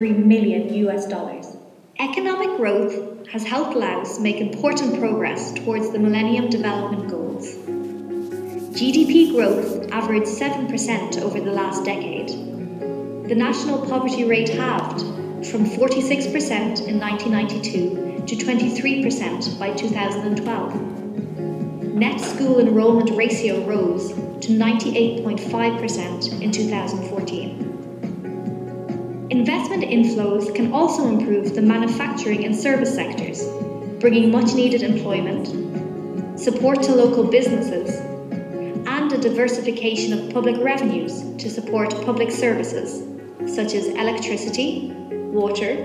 million US. Economic growth has helped Laos make important progress towards the Millennium Development Goals. GDP growth averaged 7% over the last decade. The national poverty rate halved from 46% in 1992 to 23% by 2012. Net school enrollment ratio rose to 98.5% in 2014. Investment inflows can also improve the manufacturing and service sectors, bringing much-needed employment, support to local businesses, and a diversification of public revenues to support public services, such as electricity, water,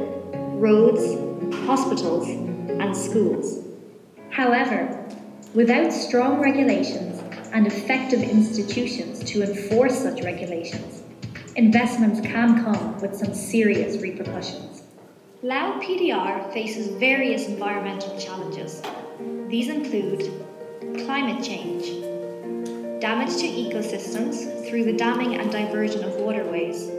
roads, hospitals, and schools. However, without strong regulations and effective institutions to enforce such regulations, investments can come with some serious repercussions. Lao PDR faces various environmental challenges. These include climate change, damage to ecosystems through the damming and diversion of waterways,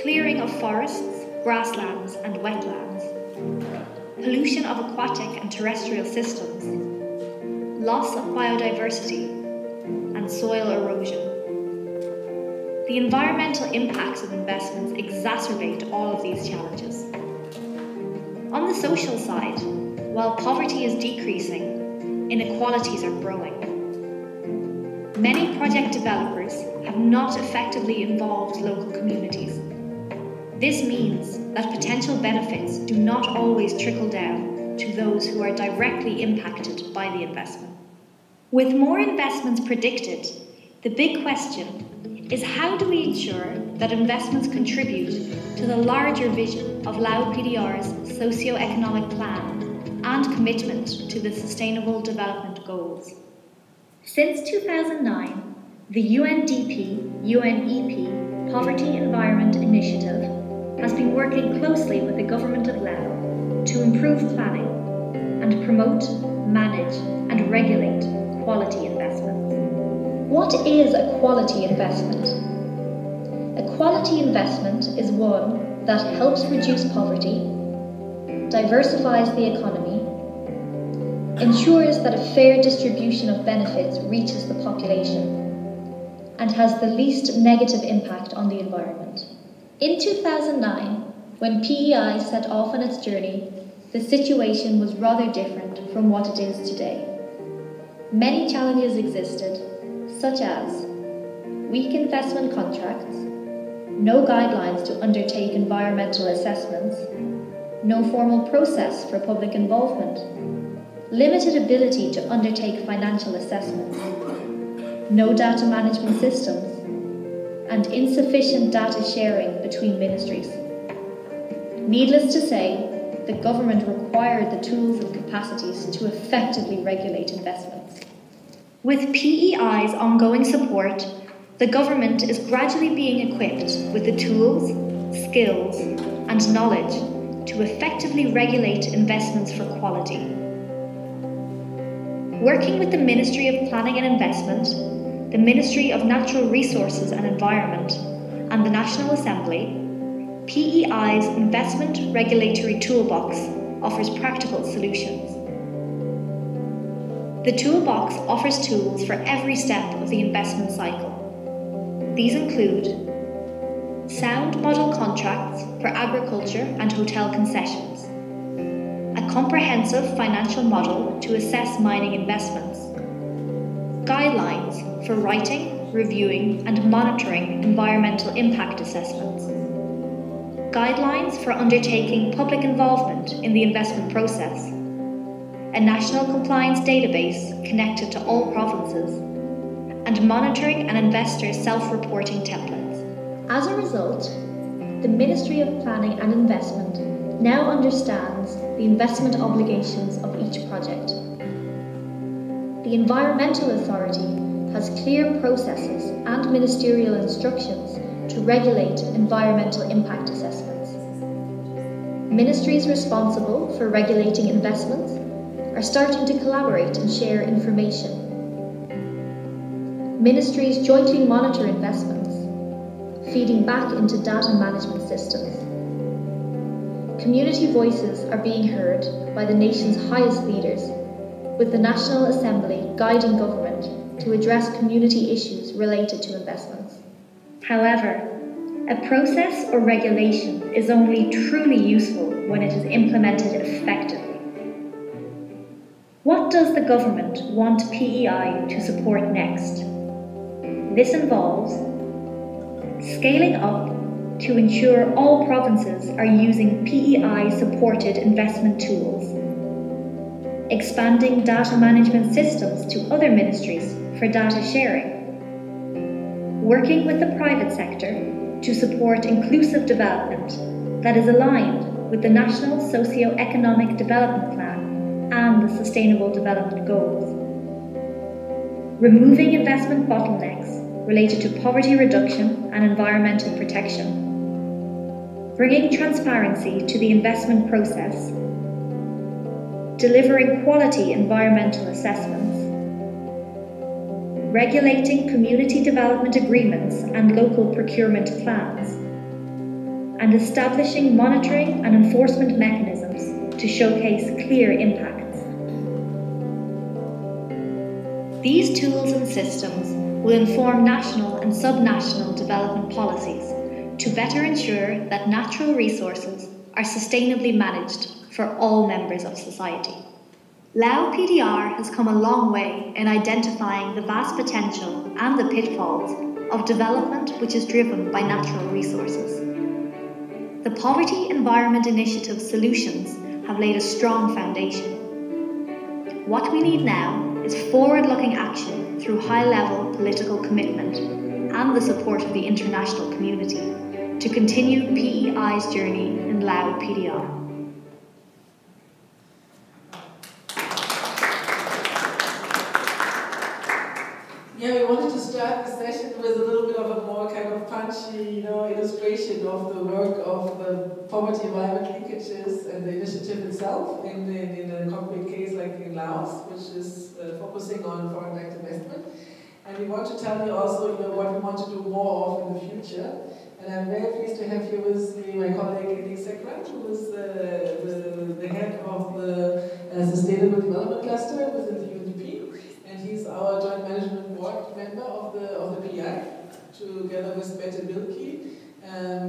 clearing of forests, grasslands and wetlands, pollution of aquatic and terrestrial systems, loss of biodiversity, and soil erosion. The environmental impacts of investments exacerbate all of these challenges. On the social side, while poverty is decreasing, inequalities are growing. Many project developers have not effectively involved local communities. This means that potential benefits do not always trickle down to those who are directly impacted by the investment. With more investments predicted, the big question is how do we ensure that investments contribute to the larger vision of Lao PDR's socio-economic plan and commitment to the Sustainable Development Goals. Since 2009, the UNDP-UNEP Poverty Environment Initiative has been working closely with the Government of Lao to improve planning and promote, manage and regulate quality investments. What is a quality investment? A quality investment is one that helps reduce poverty, diversifies the economy, ensures that a fair distribution of benefits reaches the population, and has the least negative impact on the environment. In 2009, when PEI set off on its journey, the situation was rather different from what it is today. Many challenges existed, such as weak investment contracts, no guidelines to undertake environmental assessments, no formal process for public involvement, limited ability to undertake financial assessments, no data management systems, and insufficient data sharing between ministries. Needless to say, the government required the tools and capacities to effectively regulate investments. With PEI's ongoing support, the government is gradually being equipped with the tools, skills, and knowledge to effectively regulate investments for quality. Working with the Ministry of Planning and Investment, the Ministry of Natural Resources and Environment, and the National Assembly, PEI's Investment Regulatory Toolbox offers practical solutions. The Toolbox offers tools for every step of the investment cycle. These include sound model contracts for agriculture and hotel concessions, a comprehensive financial model to assess mining investments, guidelines for writing, reviewing and monitoring environmental impact assessments, guidelines for undertaking public involvement in the investment process, a national compliance database connected to all provinces, and monitoring and investor self-reporting templates. As a result, the Ministry of Planning and Investment now understands the investment obligations of each project. The Environmental Authority has clear processes and ministerial instructions to regulate environmental impact assessments. Ministries responsible for regulating investments are starting to collaborate and share information. Ministries jointly monitor investments, feeding back into data management systems, community voices are being heard by the nation's highest leaders, with the National Assembly guiding government to address community issues related to investments. However, a process or regulation is only truly useful when it is implemented effectively. What does the government want PEI to support next? This involves scaling up to ensure all provinces are using PEI-supported investment tools, expanding data management systems to other ministries for data sharing, working with the private sector to support inclusive development that is aligned with the National Socio-Economic Development Plan and the Sustainable Development Goals, removing investment bottlenecks related to poverty reduction and environmental protection, bringing transparency to the investment process, delivering quality environmental assessments, regulating community development agreements and local procurement plans, and establishing monitoring and enforcement mechanisms to showcase clear impacts. These tools and systems will inform national and subnational development policies to better ensure that natural resources are sustainably managed for all members of society. Lao PDR has come a long way in identifying the vast potential and the pitfalls of development which is driven by natural resources. The Poverty Environment Initiative solutions have laid a strong foundation. What we need now is forward-looking action through high-level political commitment and the support of the international community to continue PEI's journey in Lao PDR. Yeah, we wanted to start the session with a little bit of a more kind of punchy, illustration of the work of the poverty environment linkages and the initiative itself in a concrete case like in Laos, which is focusing on foreign direct investment. And we want to tell you also, what we want to do more of in the future. And I'm very pleased to have here with me my colleague Eddie Sekran, who is the head of the Sustainable Development Cluster within the UNDP. And he's our joint management board member of the PI, together with Bette Wilkie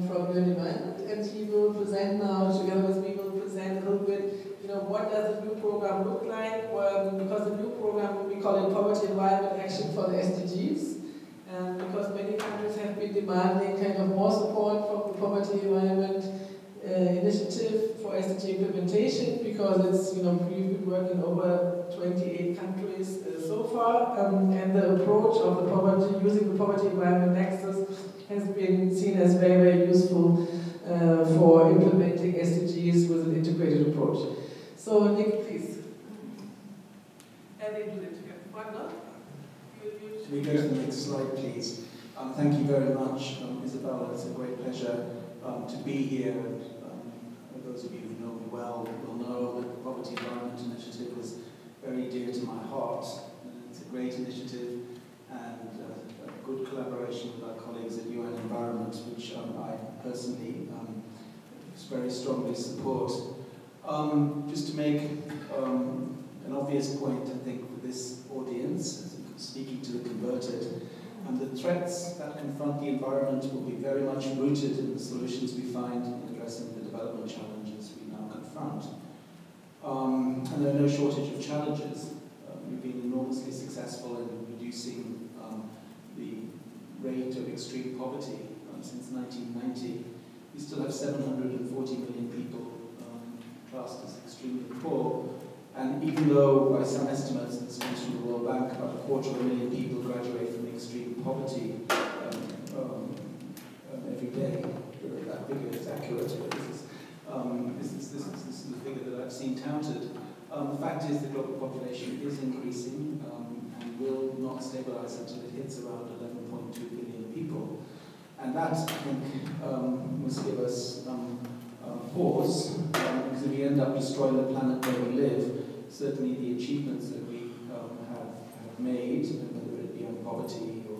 from UN Environment. And he will present now, together with me, will present a little bit, what does the new program look like? Because the new program, we call it Poverty Environment Action for the SDGs. Because many countries have been demanding kind of more support from the Poverty Environment Initiative for SDG implementation, because it's, we've been working over 28 countries so far, and the approach of the poverty, using the Poverty Environment Nexus, has been seen as very, very useful for implementing SDGs with an integrated approach. So, Nick, please. And they do it together. Why not? Can we go to the next slide, please? Thank you very much, Isabella. It's a great pleasure to be here. And those of you who know me well will know that the Poverty Environment Initiative is very dear to my heart. It's a great initiative and a good collaboration with our colleagues at UN Environment, which I personally very strongly support. Just to make an obvious point, I think, for this audience, speaking to the converted, and the threats that confront the environment will be very much rooted in the solutions we find in addressing the development challenges we now confront. And there are no shortage of challenges. We've been enormously successful in reducing the rate of extreme poverty since 1990. We still have 740 million people classed as extremely poor. And even though, by some estimates, this comes from the World Bank, about 250,000 people graduate from extreme poverty every day. That figure is accurate, but this is the figure that I've seen touted. The fact is the global population is increasing and will not stabilize until it hits around 11.2 billion people. And that, I think, must give us pause, because if we end up destroying the planet where we live, certainly the achievements that we have made, whether it be on poverty or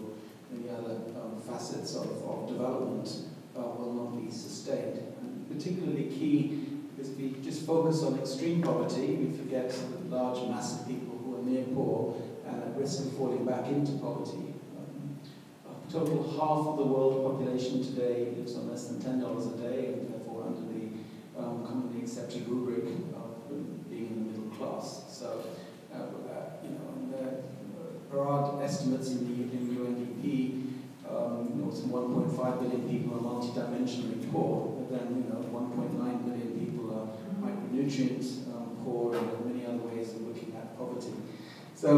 any other facets of development, will not be sustained. And particularly key because if we just focus on extreme poverty, we forget the large mass of people who are near poor and at risk of falling back into poverty. A total half of the world population today lives on less than $10 a day, and therefore under the commonly accepted rubric of being in the middle class. So, there are estimates in the UNDP. Some 1.5 billion people are multidimensionally poor, but then 1.9 billion people are micronutrient poor, and many other ways of looking at poverty. So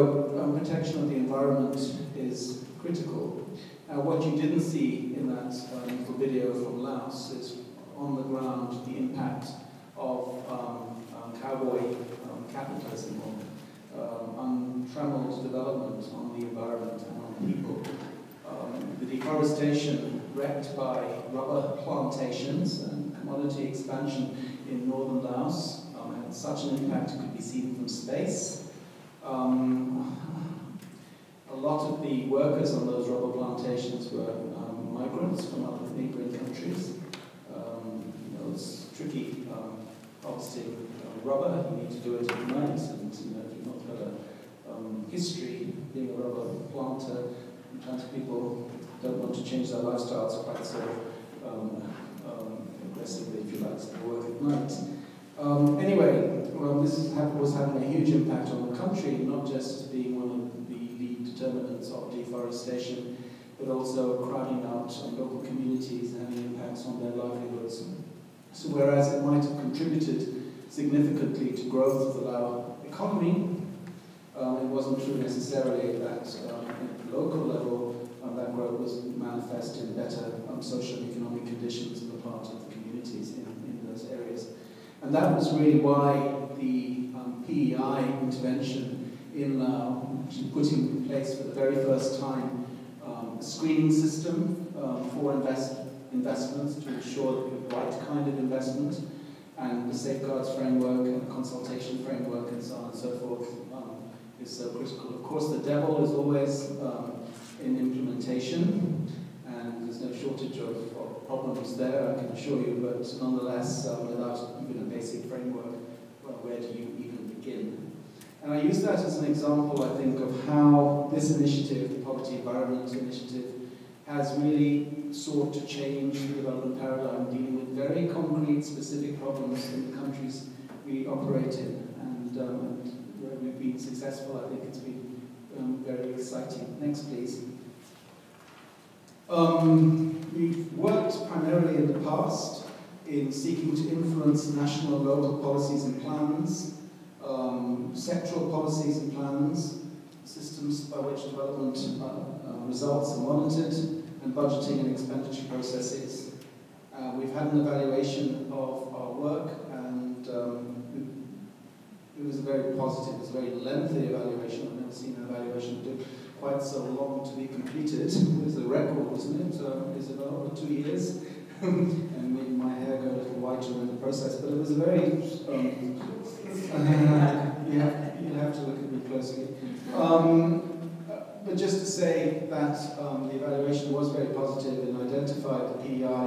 protection of the environment is critical. What you didn't see in that little video from Laos is on the ground the impact of cowboy capitalism, or untrammeled development on the environment and on people. The deforestation wrecked by rubber plantations and commodity expansion in northern Laos had such an impact it could be seen from space. A lot of the workers on those rubber plantations were migrants from other neighboring countries. It's tricky harvesting rubber. You need to do it at night, and if you've not got a history being a rubber planter, sometimes people don't want to change their lifestyles quite so aggressively, if you like, to work at night. Anyway, this was having a huge impact on the country, not just as being one of the determinants of deforestation, but also crowding out local communities and having impacts on their livelihoods. So whereas it might have contributed significantly to growth of the Lao economy, it wasn't true necessarily that at the local level that growth was manifest in better social and economic conditions on the part of the communities in those areas. And that was really why the PEI intervention in Lao actually put in place for the very first time a screening system for investments to ensure the right kind of investment, and the safeguards framework and the consultation framework and so on and so forth is so critical. Of course, the devil is always in implementation, and there's no shortage of problems there, I can assure you, but nonetheless, without even a basic framework, well, where do you even begin? And I use that as an example, I think, of how this initiative, the Poverty Environment Initiative, has really sought to change the development paradigm, dealing with very concrete, specific problems in the countries we operate in. And where we've been successful, I think it's been very exciting. Next, please. We've worked primarily in the past in seeking to influence national and local policies and plans, sectoral policies and plans, systems by which development results are monitored, and budgeting and expenditure processes. We've had an evaluation of our work, and it was a very positive, it was a very lengthy evaluation. I've never seen an evaluation that took quite so long to be completed. It was a record, wasn't it? It's about over 2 years, and made my hair go a little whiter in the process. But it was a very you'll have to look at me closely. But just to say that the evaluation was very positive and identified the PEI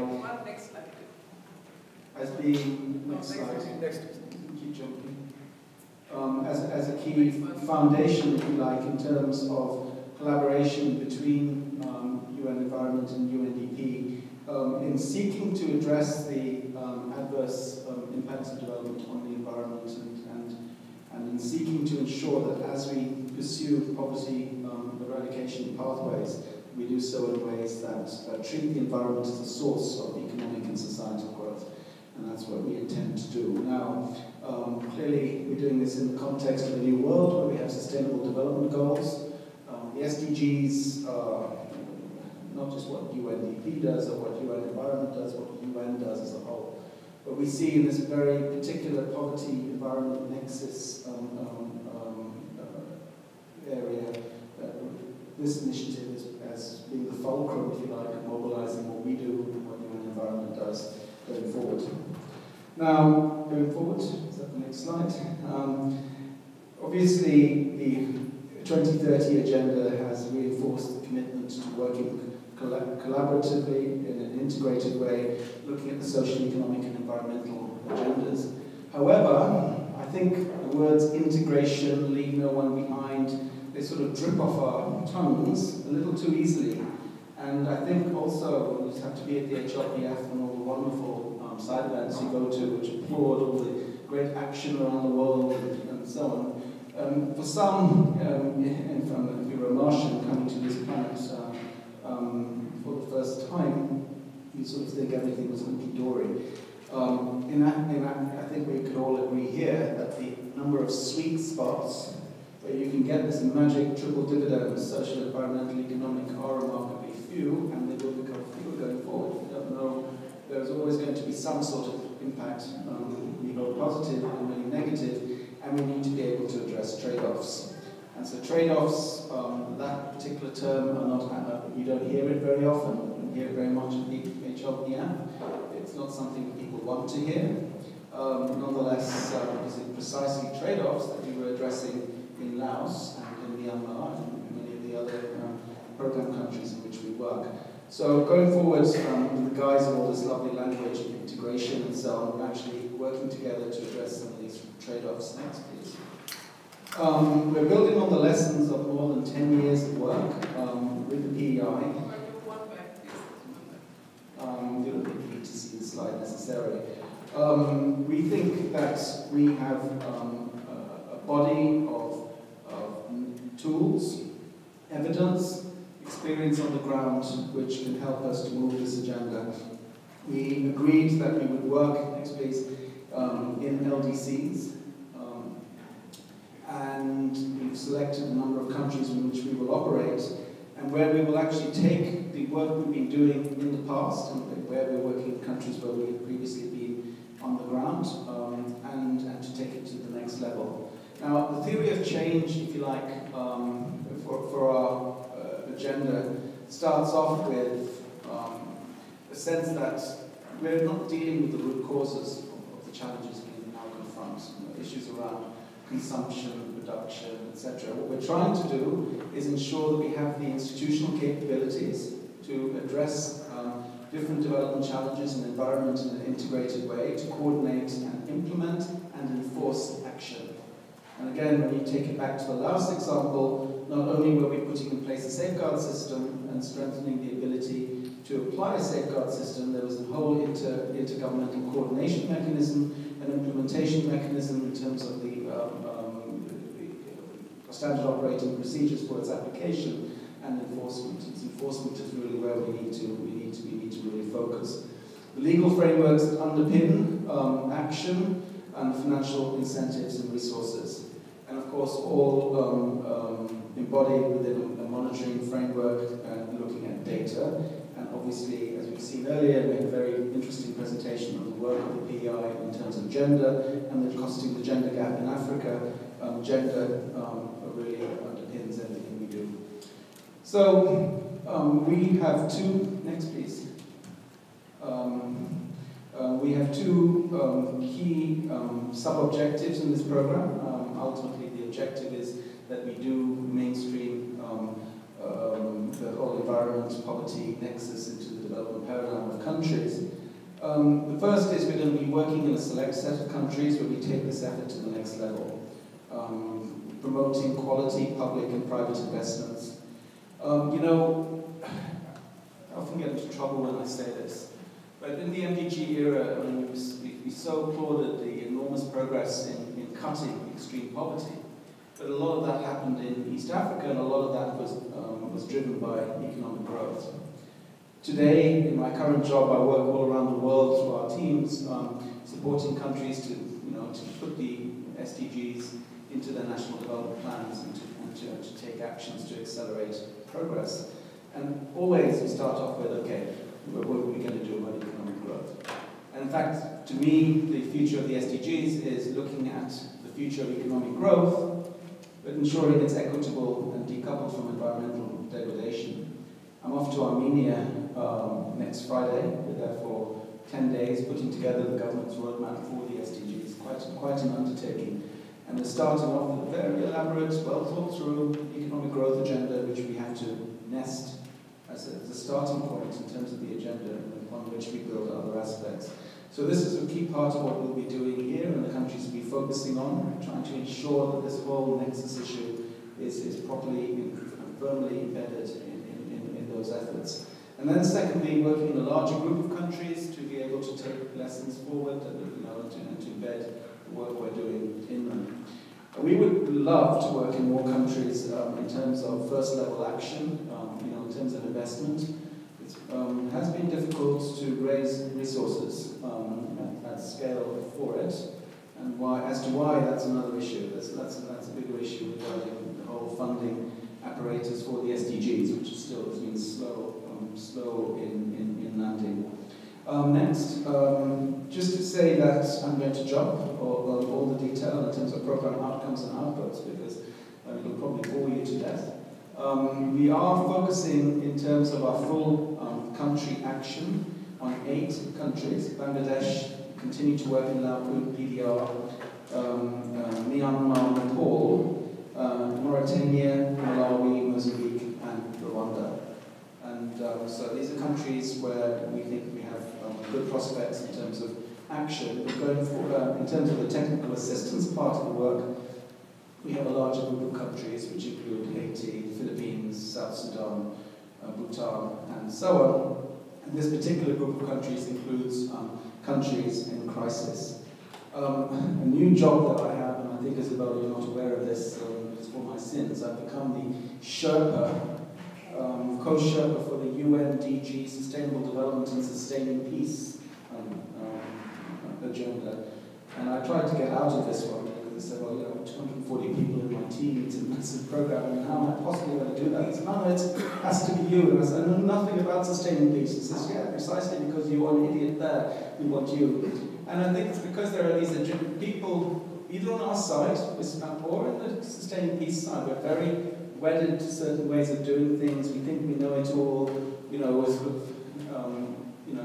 as being keep jumping. As a key foundation, if you like, in terms of collaboration between UN Environment and UNDP in seeking to address the adverse impacts of development on the environment, and in seeking to ensure that as we pursue poverty eradication pathways, we do so in ways that treat the environment as a source of economic and societal growth. And that's what we intend to do. Now, clearly, we're doing this in the context of a new world where we have sustainable development goals. The SDGs are not just what UNDP does or what UN Environment does, what UN does as a whole. But we see in this very particular poverty environment nexus area this initiative as being the fulcrum, if you like, of mobilizing what we do and what UN Environment does going forward. Now, going forward, is that the next slide? Obviously, the 2030 agenda has reinforced the commitment to working collaboratively in an integrated way, looking at the social, economic and environmental agendas. think the words integration, leave no one behind, they sort of drip off our tongues a little too easily. And I think also we just have to be at the HLPF and all the wonderful side events you go to, which applaud all the great action around the world and so on. For some, if you're a Martian coming to this planet for the first time, you sort of think everything was hunky-dory. I think we could all agree here that the number of sweet spots where you can get this magic triple dividend, social, environmental, economic, are remarkably few, and they will become fewer going forward. We don't know. There's always going to be some sort of impact, we hope positive and many negative, and we need to be able to address trade-offs. And so trade-offs, that particular term, are not, you don't hear it very often, you don't hear it very much at the HLPF. It's not something people want to hear. Nonetheless, is it precisely trade-offs that we were addressing in Laos and in Myanmar and many of the other program countries in which we work. So going forward, in the guise of all this lovely language and integration and so on, we're actually working together to address some of these trade-offs. Next, please. We're building on the lessons of more than 10 years of work with the PEI. You don't need to see the slide necessarily. We think that we have a body of tools, evidence, experience on the ground which can help us to move this agenda. We agreed that we would work, next please, in LDCs, and we've selected a number of countries in which we will operate and where we will actually take the work we've been doing in the past and where we're working in countries where we have previously been on the ground and to take it to the next level. Now, the theory of change, if you like, for our agenda starts off with a sense that we're not dealing with the root causes of the challenges we now confront, issues around consumption, production, etc. What we're trying to do is ensure that we have the institutional capabilities to address different development challenges and environment in an integrated way, to coordinate and implement and enforce action. And again, when you take it back to the Laos example, not only were we putting in place a safeguard system and strengthening the ability to apply a safeguard system, there was a whole intergovernmental coordination mechanism, an implementation mechanism in terms of the standard operating procedures for its application and enforcement. Its enforcement is really where we need to really focus. The legal frameworks that underpin action and financial incentives and resources. And of course, all embodied within a monitoring framework looking at data. And obviously, as we've seen earlier, we had a very interesting presentation of the work of the PEI in terms of gender and the costing the gender gap in Africa. Gender really underpins everything we do. So we have two, next please. We have two key sub-objectives in this program. Ultimately, the objective is that we do mainstream the whole environment, poverty, nexus into the development paradigm of countries. The first is we're going to be working in a select set of countries where we take this effort to the next level. Promoting quality public and private investments. You know, I often get into trouble when I say this, but in the MDG era, I mean, we so applauded the enormous progress in cutting extreme poverty, but a lot of that happened in East Africa, and a lot of that was driven by economic growth. Today, in my current job, I work all around the world through our teams, supporting countries to put the SDGs into their national development plans and to take actions to accelerate progress. And always we start off with, okay, what are we going to do about economic growth? And in fact, to me, the future of the SDGs is looking at the future of economic growth, but ensuring it's equitable and decoupled from environmental degradation. I'm off to Armenia next Friday. We're there for 10 days, putting together the government's roadmap for the SDGs. Quite an undertaking. And we're starting off with a very elaborate, well thought through economic growth agenda, which we have to nest as a starting point in terms of the agenda upon which we build other aspects. So this is a key part of what we'll be doing here in the countries we focusing on, trying to ensure that this whole Nexus issue is properly and firmly embedded in those efforts. And then secondly, working in a larger group of countries to be able to take lessons forward and to embed the work we're doing in them. We would love to work in more countries in terms of first level action, in terms of investment. It has been difficult to raise resources at scale for it, and as to why, that's another issue. That's a bigger issue regarding the whole funding apparatus for the SDGs, which still has been slow in landing. Next, just to say that I'm going to jump all the detail in terms of program outcomes and outputs, because it'll probably bore you to death. We are focusing in terms of our full country action on 8 countries. Bangladesh, continue to work in Laos, PDR, Myanmar, Nepal, Mauritania, Malawi, Mozambique, and Rwanda. And so these are countries where we think we have good prospects in terms of action. But going forward, in terms of the technical assistance part of the work, we have a larger group of countries which include Haiti, the Philippines, South Sudan, Bhutan, and so on. And this particular group of countries includes countries in crisis. A new job that I have, and I think Isabel, you're not aware of this, it's for my sins, I've become the Sherpa, co-Sherpa for the UNDG Sustainable Development and Sustaining Peace agenda. And I tried to get out of this one because they said, well, 240 people in my team, it's a massive program, and how am I possibly going to do that? He said, no, it has to be you. And I said, I know nothing about sustaining peace. He says, yeah, precisely because you're an idiot there, we want you. And I think it's because there are these people, either on our side, or in the sustaining peace side, we're very wedded to certain ways of doing things. We think we know it all.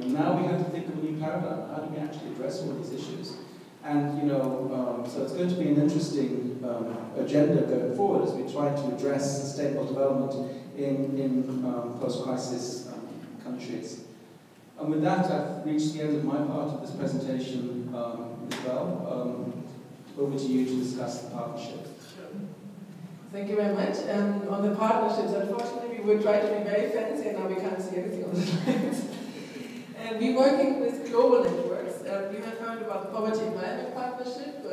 Now we have to think of a new paradigm. How do we actually address all these issues? And so it's going to be an interesting agenda going forward as we try to address sustainable development in post-crisis countries. And with that, I've reached the end of my part of this presentation as well. Over to you to discuss the partnership. Sure. Thank you very much. On the partnerships, unfortunately, we would try to be very fancy, and now we can't see anything on the slides. And we're working with global networks. You have heard about the Poverty Environment Partnership.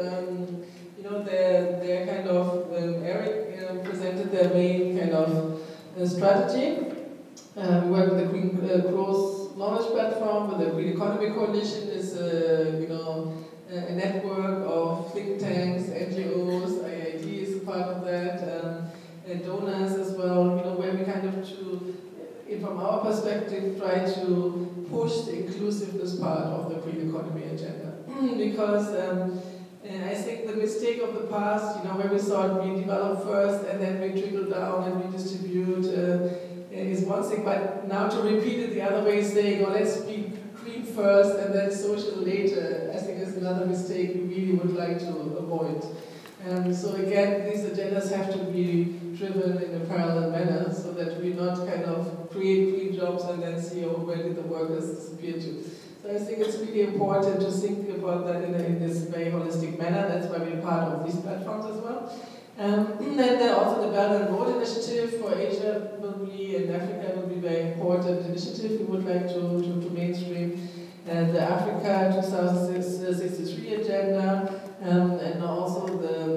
They're kind of, Eric presented their main kind of strategy. We work with the Green Growth Knowledge Platform, with the Green Economy Coalition is a network of think tanks, NGOs, IIT is a part of that, and donors as well, where we kind of from our perspective, try to push the inclusiveness part of the green economy agenda. Because I think the mistake of the past, where we thought we develop first and then we trickle down and we distribute is one thing, but now to repeat it the other way, saying, let's be green first and then social later, I think is another mistake we really would like to avoid. So again, these agendas have to be driven in a parallel manner so that we not kind of create green jobs and then see, where did the workers disappear to. So I think it's really important to think about that in this very holistic manner. That's why we're part of these platforms as well. And then also the Belt and Road Initiative for Asia will be, and Africa will be a very important initiative we would like to mainstream. And the Africa 2063 agenda, and also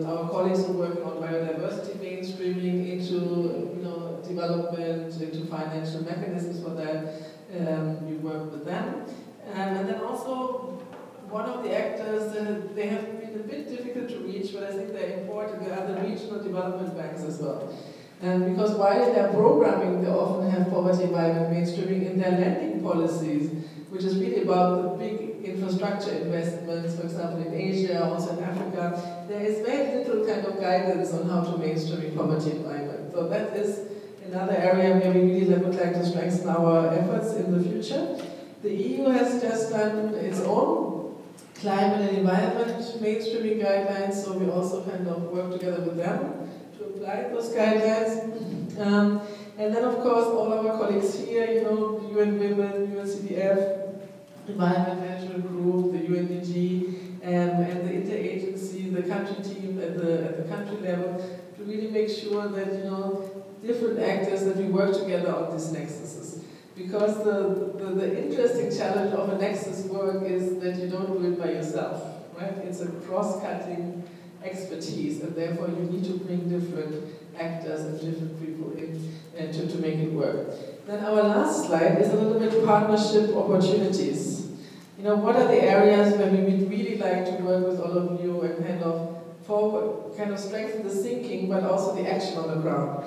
our colleagues who are working on biodiversity mainstreaming into development, into financial mechanisms for that. We work with them. And then also one of the actors, they have been a bit difficult to reach, but I think they're important. They are the regional development banks as well. Because while in their programming, they often have poverty environment mainstreaming in their lending policies, which is really about the big infrastructure investments, for example, in Asia, also in Africa. There is very little kind of guidance on how to mainstream poverty environment. So that is another area where we really would like to strengthen our efforts in the future. The EU has just done its own climate and environment mainstreaming guidelines, so we also kind of work together with them to apply those guidelines. And then, of course, all our colleagues here, UN Women, UNCDF, Environment Management Group, the UNDG, and the interagency country team at the country level to really make sure that, you know, different actors, that we work together on these nexuses. Because the interesting challenge of a nexus work is that you don't do it by yourself, right? It's a cross-cutting expertise, and therefore you need to bring different actors and different people in to make it work. Then our last slide is a little bit partnership opportunities. You know, what are the areas where we would really like to work with all of you and kind of strengthen the thinking, but also the action on the ground.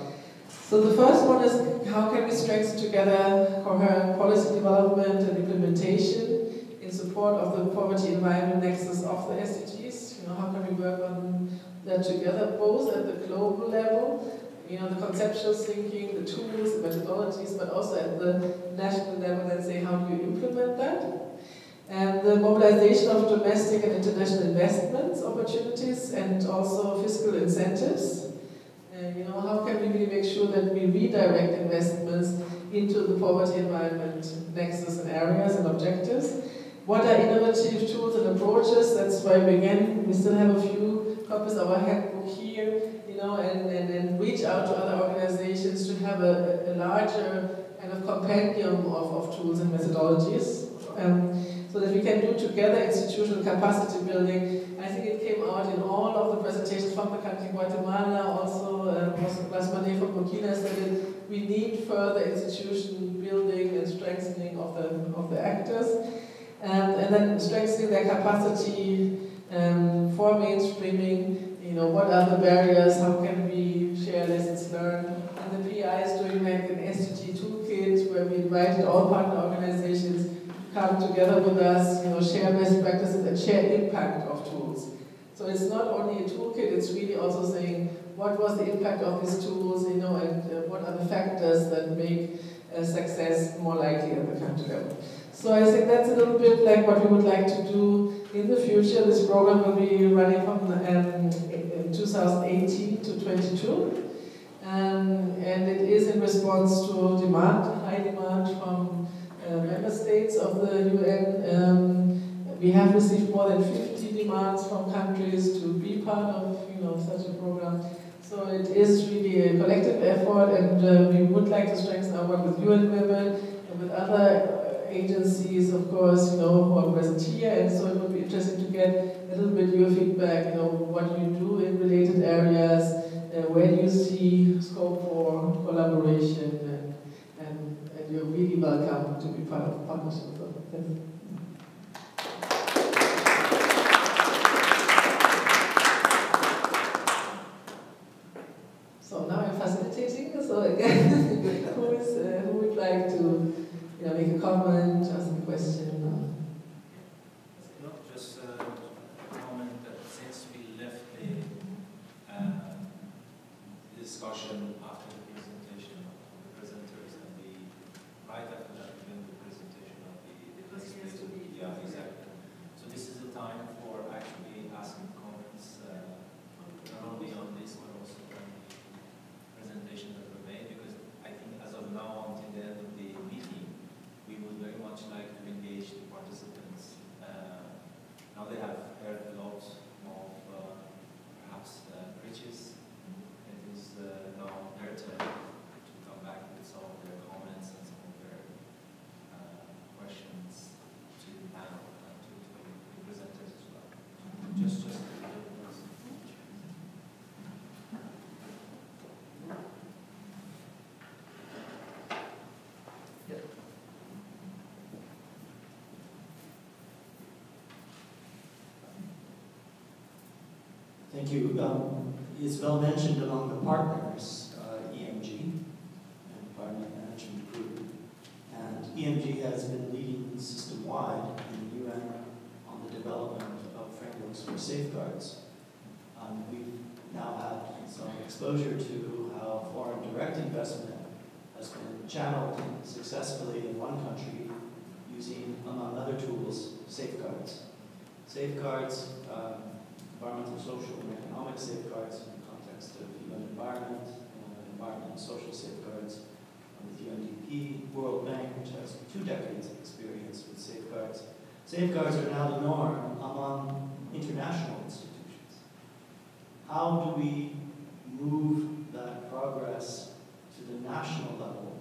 So the first one is, how can we strengthen together coherent policy development and implementation in support of the poverty environment nexus of the SDGs? You know, how can we work on that together, both at the global level, you know, the conceptual thinking, the tools, the methodologies, but also at the national level, let's say, how do you implement that? And the mobilization of domestic and international investments opportunities and also fiscal incentives. You know, how can we really make sure that we redirect investments into the poverty environment nexus and areas and objectives? What are innovative tools and approaches? That's why, again, we still have a few copies of our handbook here, you know, and reach out to other organizations to have a larger kind of compendium of tools and methodologies. So that we can do together institutional capacity building. I think it came out in all of the presentations from the country, Guatemala, also Lasmane from Burkina said that we need further institution building and strengthening of the actors, and then strengthening their capacity for mainstreaming. You know, what are the barriers? How can we share lessons learned? And the PI is doing like an SDG toolkit where we invited all partner organizations come together with us, you know, share best practices and share impact of tools. So it's not only a toolkit, it's really also saying what was the impact of these tools, you know, and what are the factors that make success more likely at the country level. So I think that's a little bit like what we would like to do in the future. This program will be running from 2018 to 22. And it is in response to demand, high demand from member states of the UN. We have received more than 50 demands from countries to be part of, you know, such a program. So it is really a collective effort, and we would like to strengthen our work with UN Women and with other agencies, of course, you know, who are present here. And so it would be interesting to get a little bit your feedback, you know, what you do in related areas, where do you see scope for collaboration, and you're really welcome to be part of the partnership. So now I'm facilitating. So again, who would like to, you know, make a comment, ask a question? No, just a comment that since we left the discussion after the presentation of the presenters, and right after that, even the presentation of the yeah, exactly. So this is the time for actually asking comments, not only on this, but also on the presentation that were made, because I think as of now, until the end of the meeting, we would very much like to engage the participants. Now they have heard a lot of perhaps bridges. It is now their turn to come back with some of their comments and some of their questions to the panel and to the presenters as well. Just Thank you. It's well mentioned among the partners, EMG, Environment Management Group. And EMG has been leading system-wide in the UN on the development of frameworks for safeguards. We've now had some exposure to how foreign direct investment has been channeled successfully in one country using, among other tools, safeguards. Safeguards, environmental, social, and economic safeguards in the context of UN environment, environment and social safeguards with UNDP, World Bank, which has 2 decades of experience with safeguards. Safeguards are now the norm among international institutions. how do we move that progress to the national level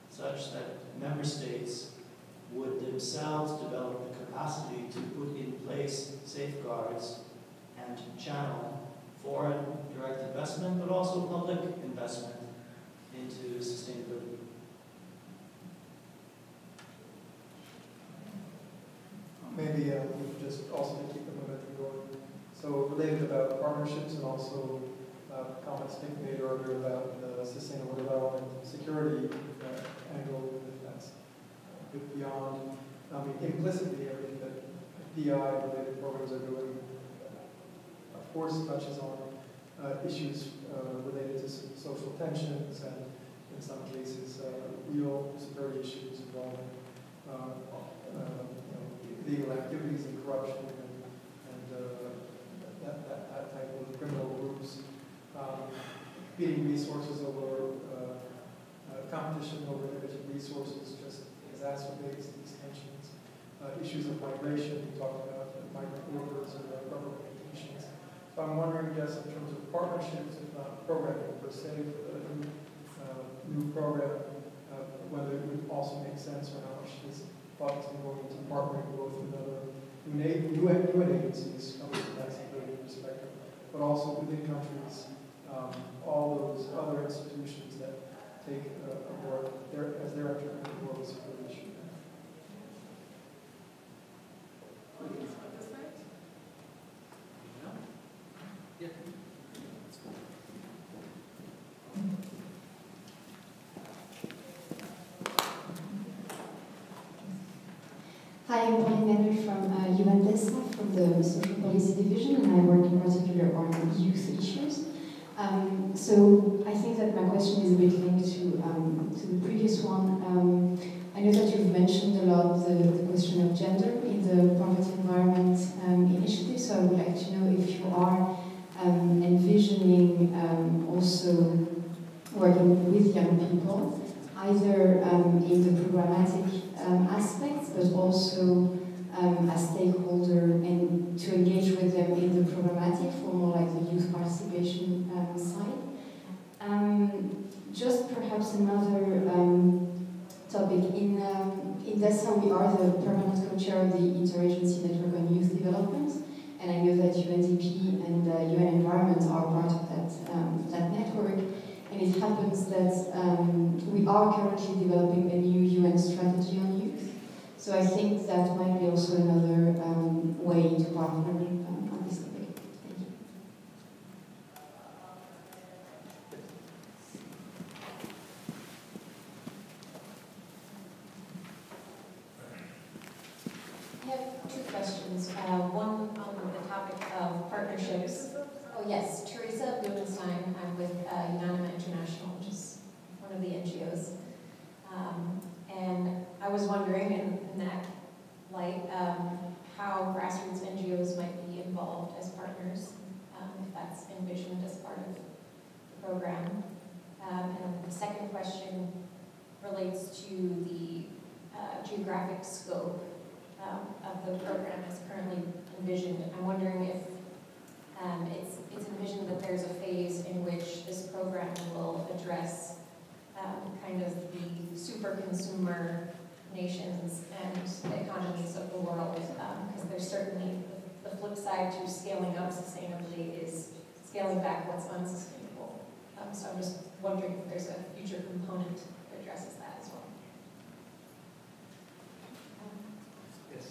such that member states would themselves develop the capacity to put in place safeguards and channel foreign direct investment, but also public investment into sustainability? Maybe just also to keep the momentum going. So related about partnerships and also comments Nick made earlier about sustainable development, security angle, if that's a bit beyond. I mean, implicitly everything that PI-related programs are doing, of course, touches on issues related to social tensions and, in some cases, real security issues involving illegal activities and corruption and that type of criminal groups, competing resources over competition over limited resources just exacerbates these tensions. Issues of migration, we talked about migrant workers and rubber conditions. So I'm wondering just in terms of partnerships, if not programming per se, for a new program, whether it would also make sense or how much is thought has been going into partnering both with other UN agencies, coming from that security perspective, but also within countries, all those other institutions that take aboard as they're entering the world security issue. Hi, I'm Pauline Henry from Untitled, from the Social Policy Division, and I work in particular on youth issues. So I think that my question is a bit linked to the previous one. I know that you've mentioned a lot the question of gender in the poverty environment initiative, so I would like to know if you are envisioning also working with young people, either in the programmatic aspects, but also as stakeholder and to engage with them in the programmatic for more like the youth participation side. Just perhaps another topic. In DESA, we are the permanent co-chair of the Interagency Network on Youth Development, and I know that UNDP and UN Environment are part of that network. And it happens that we are currently developing a new UN strategy on youth. So I think that might be also another way to partner on this topic. Thank you. I have two questions. One on the topic of partnerships. Oh yes, Teresa Blumenstein. I'm with Unanima International, which is one of the NGOs. And I was wondering in that light how grassroots NGOs might be involved as partners, if that's envisioned as part of the program. And the second question relates to the geographic scope of the program as currently envisioned. I'm wondering if it's envisioned that there's a phase in which this program will address kind of the super consumer nations and the economies of the world, because there's certainly the flip side to scaling up sustainably is scaling back what's unsustainable. So I'm just wondering if there's a future component that addresses that as well. Yes.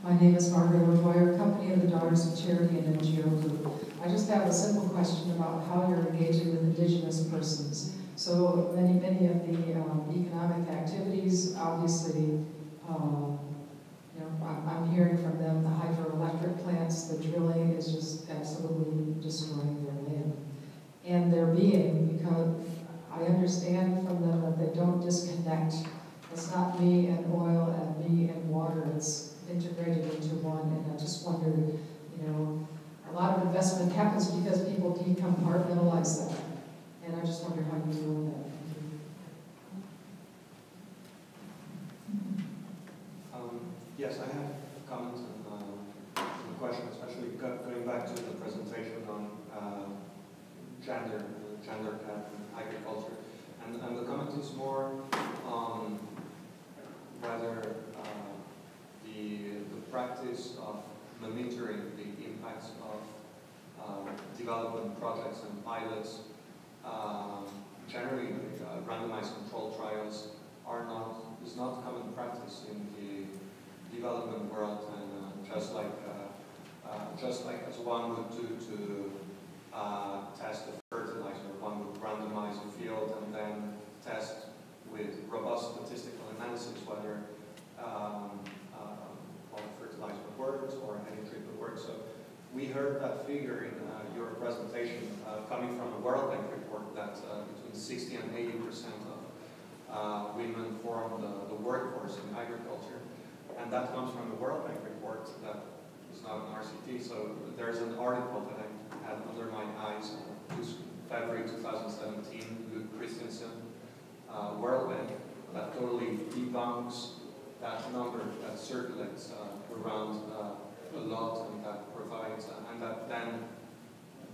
My name is Margaret O'Dwyer, Company of the Daughters of Charity and NGO Group. I just have a simple question about how you're engaging with Indigenous persons. So many of the economic activities, obviously, I'm hearing from them the hydroelectric plants, the drilling is just absolutely destroying their land. And their being, because I understand from them that they don't disconnect. It's not me and oil and me and water, it's integrated into one, and I just wonder, a lot of investment happens because people decompartmentalize that, and I just wonder how you deal with that. practice of monitoring the impacts of development projects and pilots, generally randomized control trials is not common practice in the development world, and just like as one would do to test a fertilizer, one would randomize a field and then test with robust statistical analysis whether fertilizer works or any treatment works. So we heard that figure in your presentation coming from a World Bank report that between 60 and 80% of women form the workforce in agriculture. And that comes from the World Bank report that is not an RCT. So there's an article that I had under my eyes, February 2017, Luke Christensen, World Bank, that totally debunks that number that circulates around a lot, and that provides, and that then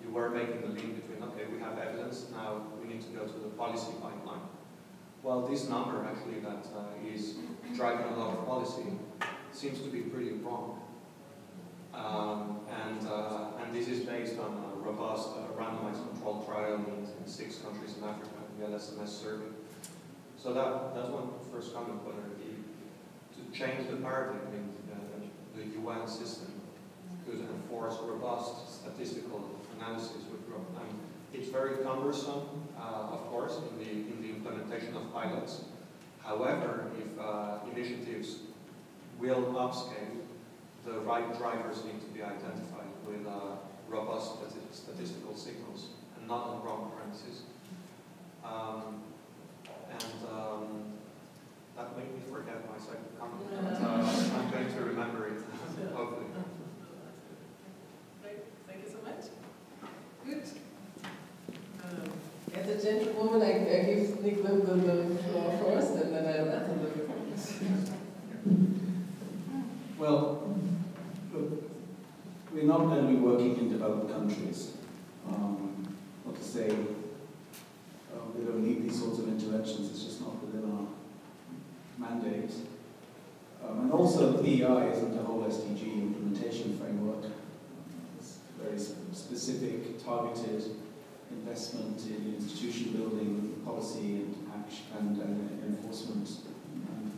you were making the link between, okay, we have evidence, now we need to go to the policy pipeline. Well, this number actually that is driving a lot of policy seems to be pretty wrong. And this is based on a robust randomized control trial in 6 countries in Africa, the LSMS survey. So that's one first comment, whether to change the paradigm in the UN system could enforce robust statistical analysis with it's very cumbersome, of course, in the implementation of pilots. However, if initiatives will upscale, the right drivers need to be identified with robust statistical signals and not on wrong premises. That made me forget my second comment, but I'm going to remember it, hopefully. Great, thank you so much. Good. As a gentlewoman, I give Nick the floor first, and then I'll answer the questions. Well, look, we're not only working in developed countries. Not to say we don't need these sorts of interventions, it's just not within our mandate. And also the PEI isn't a whole SDG implementation framework. It's very specific, targeted investment in institution building, policy and action and enforcement and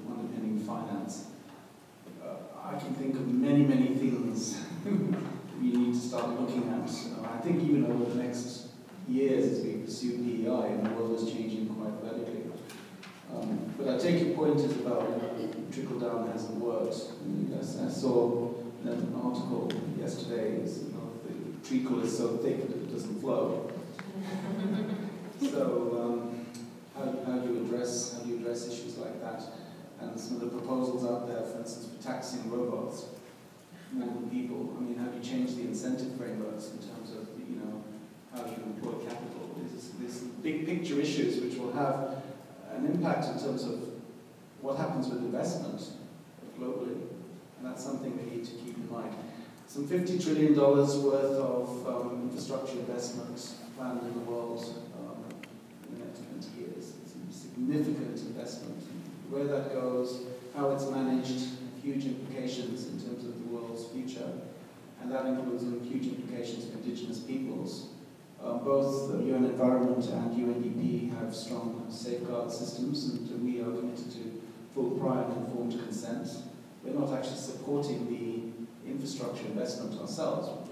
underpinning finance. I can think of many, many things we need to start looking at. I think even over the next years as we pursue PEI, and the world is changing quite radically. But I take your point is about trickle down hasn't worked. I saw an article yesterday. The treacle is so thick that it doesn't flow. So how do you address issues like that? And some of the proposals out there, for instance, for taxing robots more than people. I mean, how do you change the incentive frameworks in terms of how do you employ capital? These big picture issues which will have an impact in terms of what happens with investment globally, and that's something we need to keep in mind. Some $50 trillion worth of infrastructure investments planned in the world in the next 20 years. It's a significant investment. Where that goes, how it's managed, huge implications in terms of the world's future, and that includes huge implications for indigenous peoples. Both the UN Environment and UNDP have strong safeguard systems, and we are committed to full prior and informed consent. We're not actually supporting the infrastructure investment ourselves. We're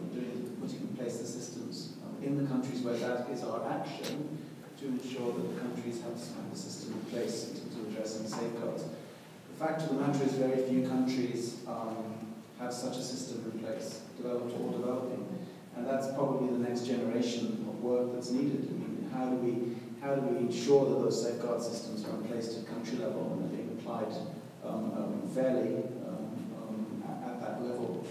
putting in place the systems in the countries where that is our action to ensure that the countries have a system in place in terms of addressing safeguards. The fact of the matter is very few countries have such a system in place, developed or developing. And that's probably the next generation of work that's needed. I mean, how do we ensure that those safeguard systems are in place at country level and are being applied fairly at that level?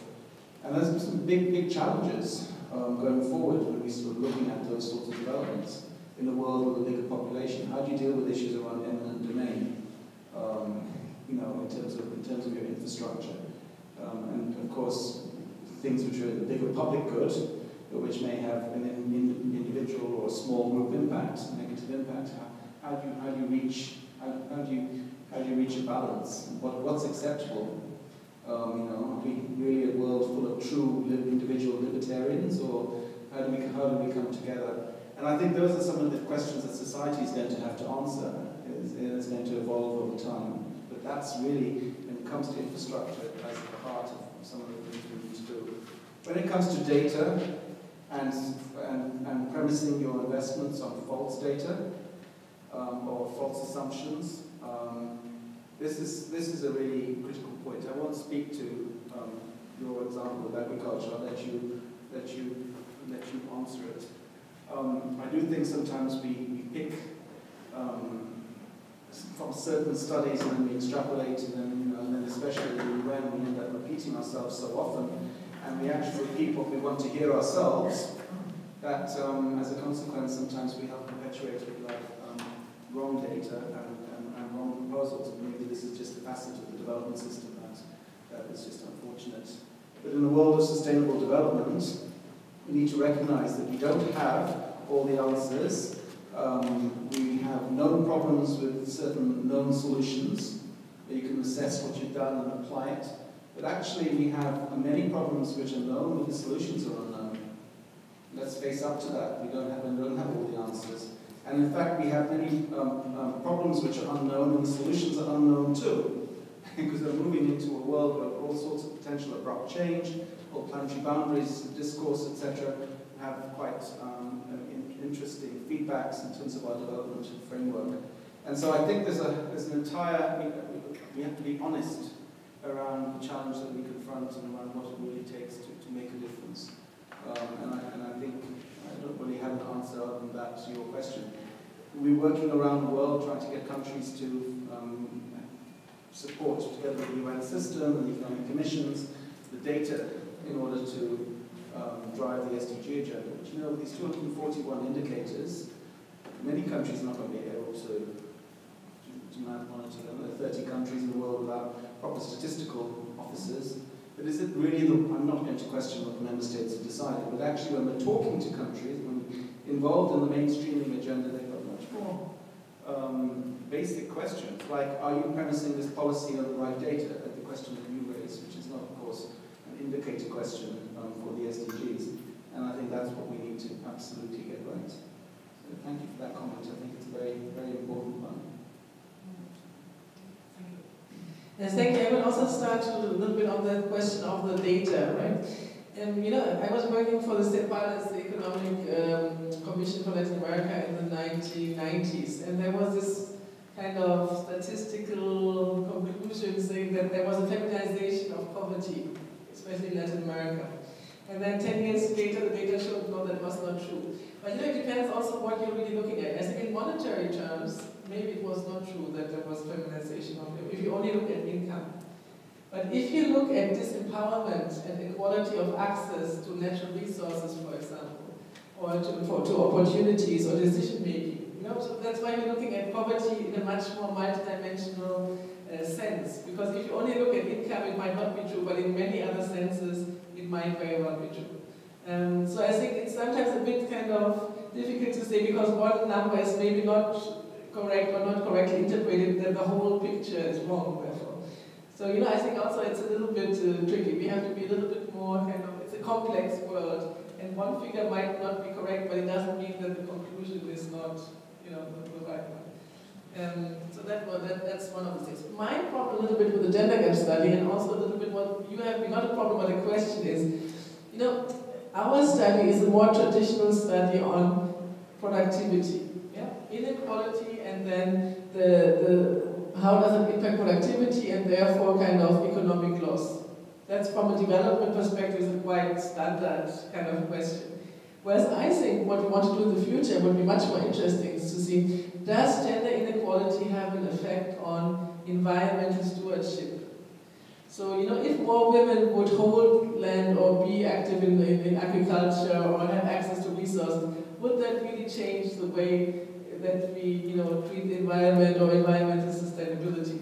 And there's some big challenges going forward when we start looking at those sorts of developments in a world with a bigger population. How do you deal with issues around eminent domain? In terms of your infrastructure, and of course things which are the bigger public good, but which may have an individual or a small group impact, negative impact. How do you reach a balance? What's acceptable? Are we really a world full of true individual libertarians, or how do we come together? And I think those are some of the questions that society is going to have to answer. It's going to evolve over time. But that's really, when it comes to infrastructure, as the heart of some of the things we need to do. When it comes to data and premising your investments on false data or false assumptions, this is a really critical point. I won't speak to your example of agriculture. I'll let you answer it. I do think sometimes we pick from certain studies and then we extrapolate and then especially when we end up repeating ourselves so often, and we actually repeat what we want to hear ourselves, that as a consequence sometimes we help perpetuate wrong data and wrong proposals. Maybe this is just a facet of the development system that is just unfortunate. But in the world of sustainable development, we need to recognize that we don't have all the answers. We have known problems with certain known solutions, where you can assess what you've done and apply it. But actually we have many problems which are known, but the solutions are unknown. Let's face up to that. We don't have all the answers. And in fact, we have many problems which are unknown, and the solutions are unknown too. Because we're moving into a world where all sorts of potential abrupt change, all planetary boundaries, discourse, etc., have quite interesting feedbacks in terms of our development framework. And so I think there's an entire, we have to be honest around the challenge that we confront and around what it really takes to make a difference. And I think I don't really have an answer other than that to your question. We're working around the world trying to get countries to support, together with the UN system and the economic commissions, the data in order to drive the SDG agenda. But with these 241 indicators, many countries are not going to be able to monitor them. There are 30 countries in the world without proper statistical offices. But is it really I'm not going to question what the member states have decided, but actually when we're talking to countries, when we're involved in the mainstreaming agenda, they've got much more basic questions, like, are you premising this policy on the right data? The question that you raised, which is not, of course, an indicator question for the SDGs. And I think that's what we need to absolutely get right. So thank you for that comment. I think it's a very, very important one. Yes, thank you. I will also start a little bit on the question of the data, right? I was working for the State Policy Economic Commission for Latin America in the 1990s, and there was this kind of statistical conclusion saying that there was a feminization of poverty, especially in Latin America. And then 10 years later, the data showed no, that was not true. But it depends also what you're really looking at. I think in monetary terms, maybe it was not true that there was feminization of it, if you only look at income. But if you look at disempowerment and equality of access to natural resources, for example, or to opportunities or decision making, so that's why we're looking at poverty in a much more multidimensional sense. Because if you only look at income, it might not be true, but in many other senses, it might very well be true. So I think it's sometimes a bit kind of difficult to say because one number is maybe not correct or not correctly interpreted, that the whole picture is wrong, therefore. So, I think also it's a little bit tricky. We have to be a little bit more it's a complex world, and one figure might not be correct, but it doesn't mean that the conclusion is not, the right one. So that's one of the things. My problem a little bit with the gender gap study, and also a little bit what you have, not a problem, but the question is, our study is a more traditional study on productivity, inequality, and then the how does it impact productivity and therefore kind of economic loss. That's from a development perspective is a quite standard kind of question. Whereas I think what we want to do in the future would be much more interesting is to see, does gender inequality have an effect on environmental stewardship? So, if more women would hold land or be active in agriculture or have access to resources, would that really change the way that we, treat the environment or environmental sustainability?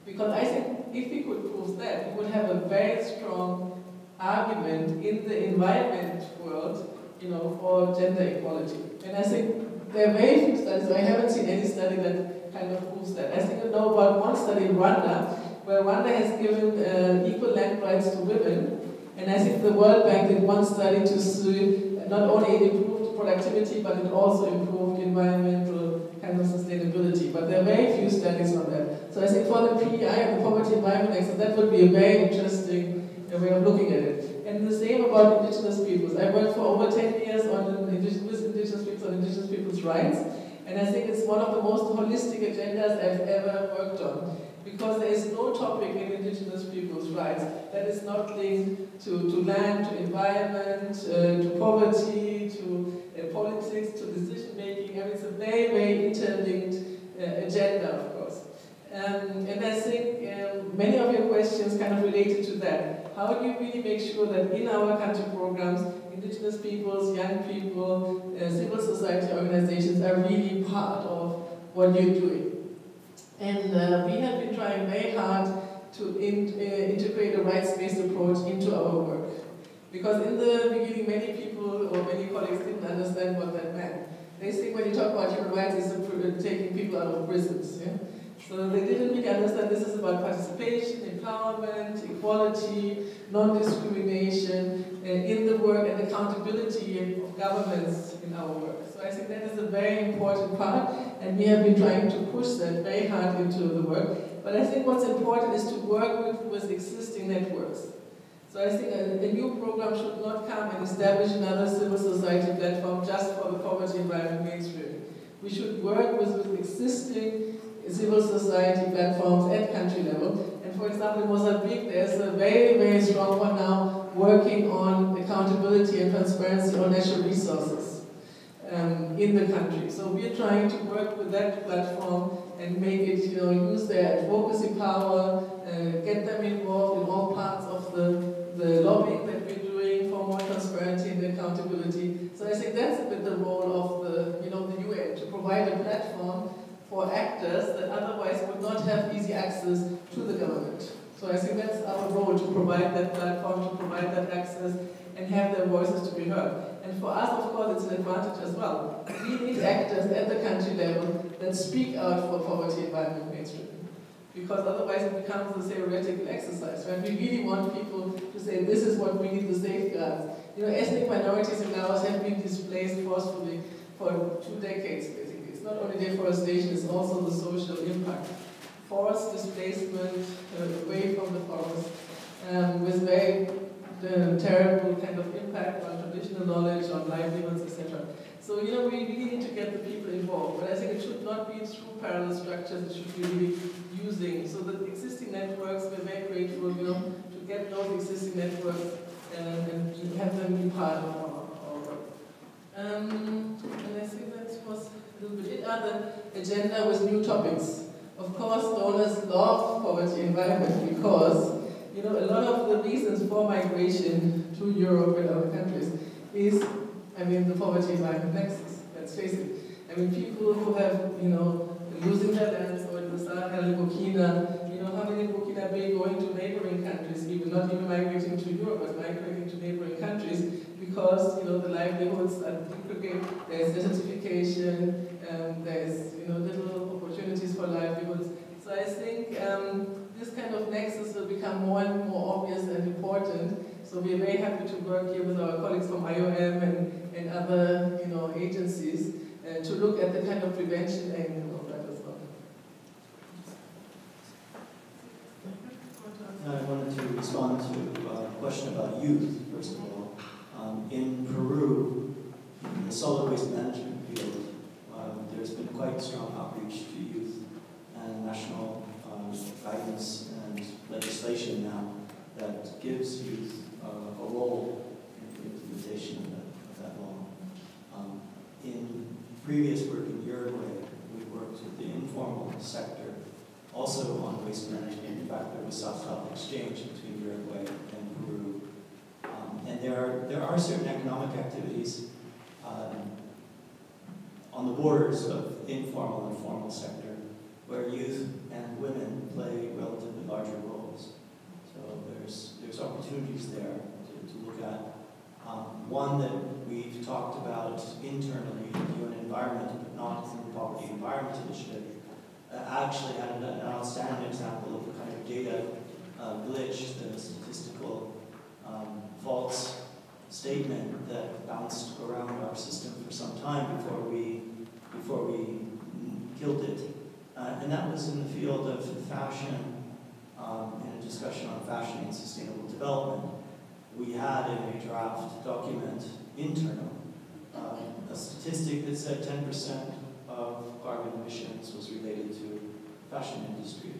Because I think if we could prove that, we would have a very strong argument in the environment world, for gender equality. And I think there are very few studies, I haven't seen any study that kind of proves that. I think I know about one study in Rwanda, where Rwanda has given equal land rights to women. And I think the World Bank did one study to see not only it improved productivity, but it also improved environmental kind of sustainability. But there are very few studies on that. So I think for the PEI and the Poverty Environment Nexus, that would be a very interesting way of looking at it. And the same about indigenous peoples. I worked for over 10 years with indigenous peoples on indigenous people's rights. And I think it's one of the most holistic agendas I've ever worked on. Because there is no topic in indigenous people's rights that is not linked to land, to environment, to poverty, to politics, to decision making. I mean, it's a very, very interlinked agenda, of course. And I think many of your questions kind of related to that. How do you really make sure that in our country programs, indigenous peoples, young people, civil society organizations are really part of what you're doing? And we have been trying very hard to integrate a rights-based approach into our work. Because in the beginning, many people or many colleagues didn't understand what that meant. They think when you talk about human rights, it's taking people out of prisons. Yeah? So they didn't really understand this is about participation, empowerment, equality, non-discrimination in the work and accountability of governments in our work. So I think that is a very important part, and we have been trying to push that very hard into the work. But I think what's important is to work with existing networks. So I think a new program should not come and establish another civil society platform just for the poverty environment mainstream. We should work with existing civil society platforms at country level. And for example, in Mozambique, there's a very, very strong one now working on accountability and transparency on natural resources in the country. So we're trying to work with that platform and make it, use their advocacy power, get them involved in all parts of the lobbying that we're doing for more transparency and accountability. So I think that's a bit the role of the UN, to provide a platform for actors that otherwise would not have easy access to the government. So I think that's our role, to provide that platform, to provide that access, and have their voices to be heard. And for us, of course, it's an advantage as well. We need actors at the country level that speak out for poverty environment mainstream. Because otherwise it becomes a theoretical exercise, right? We really want people to say, this is what we need, the safeguards. Ethnic minorities in Laos have been displaced forcefully for 2 decades, basically. It's not only deforestation, it's also the social impact. Forced displacement away from the forest, with very terrible kind of impact on traditional knowledge, on livelihoods, etc. So, we really need to get the people involved, but I think it should not be through parallel structures, it should be really using, so that existing networks, we're very grateful, to get those existing networks and to have them be part of our work. And I think that was a little bit it. The agenda with new topics. Of course, donors love poverty environment because, a lot of the reasons for migration to Europe and other countries is, the poverty environment nexus. Let's face it. People who have, losing their lands, or in the Sahel, in Burkina, how many Burkinabe going to neighboring countries, not even migrating to Europe, but migrating to neighboring countries, because, the livelihoods are degraded, there's desertification, there's, little opportunities for livelihoods. So I think this kind of nexus will become more and more obvious and important. So we're very happy to work here with our colleagues from IOM and other, agencies to look at the kind of prevention angle of that as well. I wanted to respond to a question about youth, first of all. In Peru, in the solid waste management field, there's been quite strong outreach to youth and national guidance and legislation now that gives youth a role in the implementation of that law. In previous work in Uruguay, we worked with the informal sector, also on waste management. In fact, there was South-South exchange between Uruguay and Peru. And there are certain economic activities on the borders of informal and formal sector where youth and women play relatively larger roles. So there's opportunities there to look at. One that we've talked about internally in the UN environment, but not in the Poverty Environment Initiative, actually had an outstanding example of a kind of data glitch, the statistical false statement that bounced around our system for some time before we killed it. And that was in the field of fashion, in a discussion on fashion and sustainable development. We had in a draft document, internal, a statistic that said 10% of carbon emissions was related to fashion industry,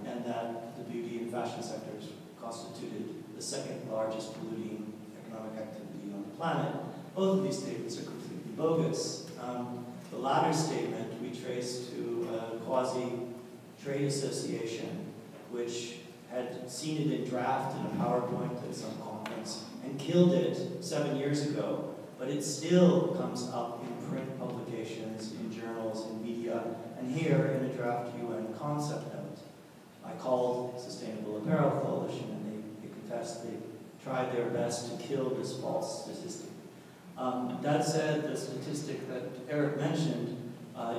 and that the beauty and fashion sectors constituted the second largest polluting economic activity on the planet. Both of these statements are completely bogus. The latter statement we trace to a quasi-trade association which had seen it in draft in a PowerPoint at some conference and killed it 7 years ago, but it still comes up in print publications, in journals, in media, and here in a draft UN concept note. I called Sustainable Apparel Coalition, and they confessed they tried their best to kill this false statistic. That said, the statistic that Eric mentioned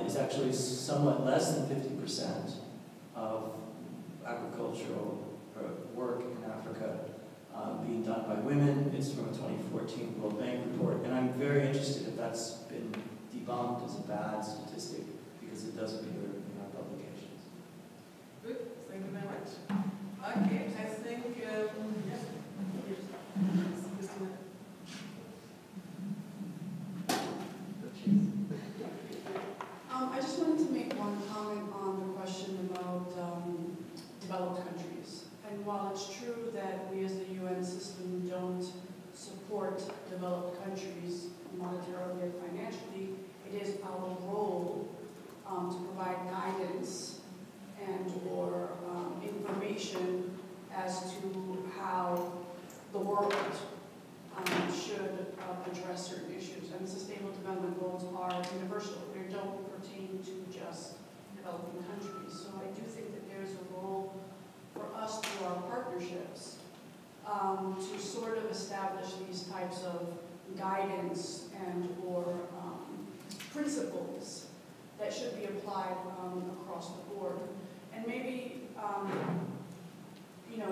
is actually somewhat less than 50% of agricultural work in Africa being done by women. It's from a 2014 World Bank report, and I'm very interested if that's been debunked as a bad statistic, because it does appear in our publications. Good, thank you very much. Okay, I think, I just wanted to make one comment on the question about developed countries. And while it's true that we as the UN system don't support developed countries monetarily or financially, it is our role to provide guidance and or information as to how the world should address certain issues. And the Sustainable Development Goals are universal. They don't pertain to just developing countries. So I do think that there's a role for us through our partnerships to sort of establish these types of guidance and or principles that should be applied across the board. And maybe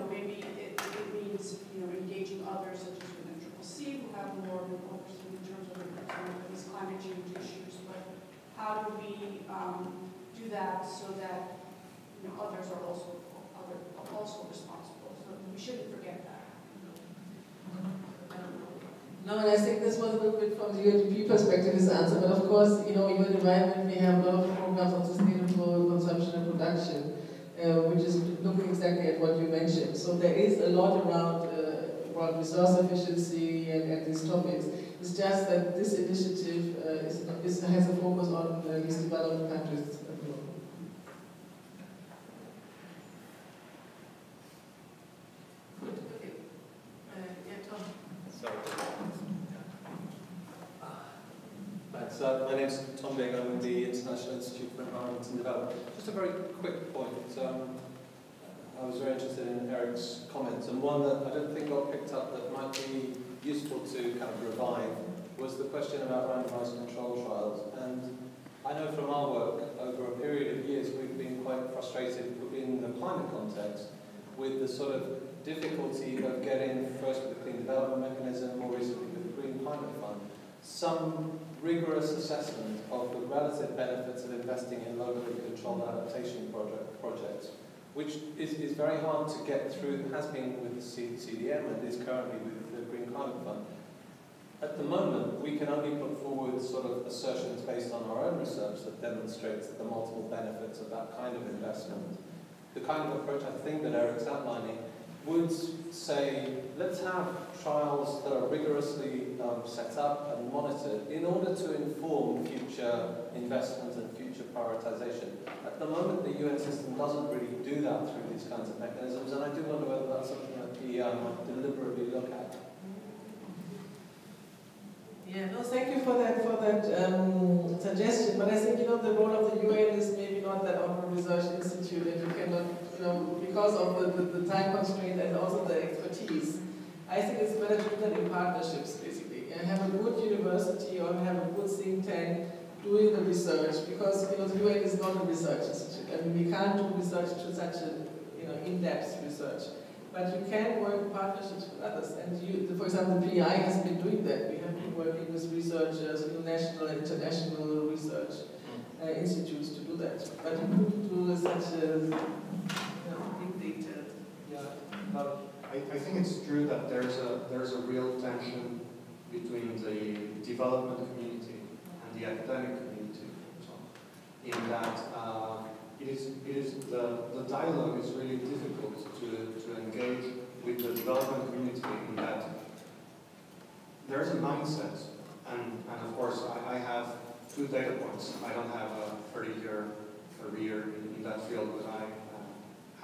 maybe it means engaging others such as the NCCC who have more oversight in terms of these climate change issues. But how do we do that so that others are also responsible? So we shouldn't forget that. No, and I think this was a little bit from the UNDP perspective, this answer, but of course, UN Environment, we have a lot of programs on sustainable consumption and production, which is looking exactly at what you mentioned. So there is a lot around resource efficiency and these topics. It's just that this initiative has a focus on these developing countries. My name is Tom Bing. I'm with the International Institute for Environment and Development. Just a very quick point. I was very interested in Eric's comments, and one that I don't think got picked up that might be useful to kind of revive was the question about randomized control trials. And I know from our work over a period of years we've been quite frustrated in the climate context with the sort of difficulty of getting, first with the Clean Development Mechanism, more recently with the Green Climate Fund, some rigorous assessment of the relative benefits of investing in locally controlled adaptation projects, which is very hard to get through, has been with the CDM and is currently with the Green Climate Fund. At the moment, we can only put forward sort of assertions based on our own research that demonstrates the multiple benefits of that kind of investment. The kind of approach I think that Eric's outlining would say, let's have trials that are rigorously set up and monitored in order to inform future investment and future prioritization. At the moment, the UN system doesn't really do that through these kinds of mechanisms, and I do wonder whether that's something that we might deliberately look at. Yeah, no, thank you for that suggestion. But I think the role of the UN is maybe not that of a research institute, and you cannot because of the time constraint and also the expertise. I think it's better to do that in partnerships, basically, and have a good university or have a good think tank doing the research, because the UN is not a research institute. I mean, we can't do research to such a in-depth research. But you can work in partnerships with others. And for example, the PI has been doing that. We have been working with researchers, national and international research institutes to do that. But you couldn't do such a big data. Yeah. I think it's true that there's a real tension between the development community and the academic community. So, in that the dialogue is really difficult to engage with the development community in that there's a mindset, and of course I have 2 data points. I don't have a 30-year career in that field, but I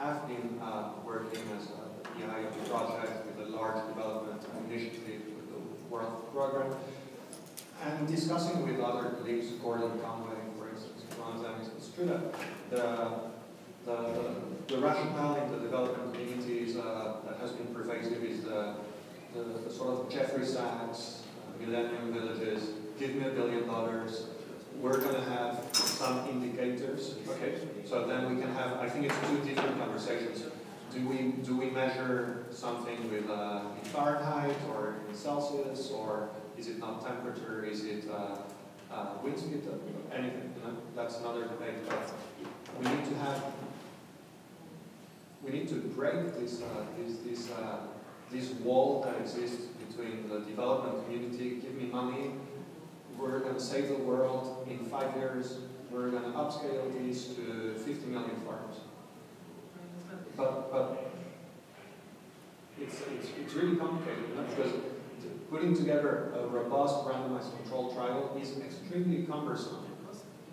have been working as a PI of a project with a large development initiative with the World Program, and discussing with other colleagues, Gordon Conway, for instance, one of them. It's true that the rationale in the development communities that has been pervasive is the sort of Jeffrey Sachs, Millennium Villages, give me $1 billion, we're going to have some indicators. Okay, so then we can have, I think it's 2 different conversations. Do we measure something with in Fahrenheit or in Celsius, or is it not temperature? Is it wind speed? Anything? That's another debate. But we need to break this wall that exists between the development community. Give me money. We're going to save the world in 5 years. We're going to upscale these to 50 million farms. But it's really complicated, because putting together a robust randomized control trial is extremely cumbersome.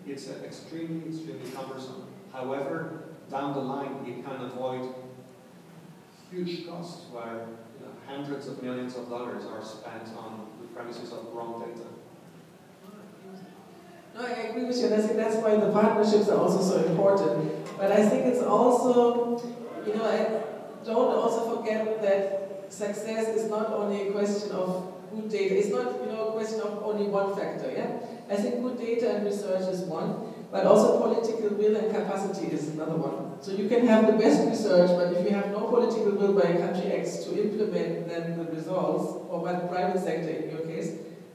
It's extremely cumbersome. However, down the line, it can avoid huge costs where hundreds of millions of dollars are spent on the premises of wrong data. No, I agree with you, and I think that's why the partnerships are also so important. But I think it's also, don't also forget that success is not only a question of good data. It's not, a question of only one factor, yeah? I think good data and research is one, but also political will and capacity is another one. So you can have the best research, but if you have no political will by country X to implement then the results, or by the private sector in your case,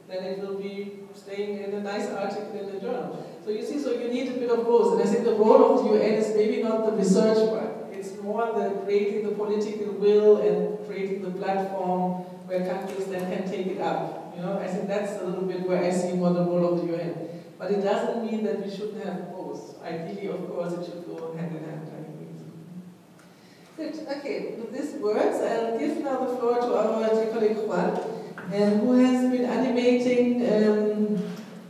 then it will be staying in a nice article in the journal. So you see, so you need a bit of both. And I think the role of the UN is maybe not the research part. It's more the creating the political will and creating the platform where countries then can take it up. I think that's a little bit where I see more the role of the UN. But it doesn't mean that we shouldn't have both. Ideally, of course, it should go hand in hand. Good. Okay, with these words, I'll give now the floor to our dear colleague Juan, who has been animating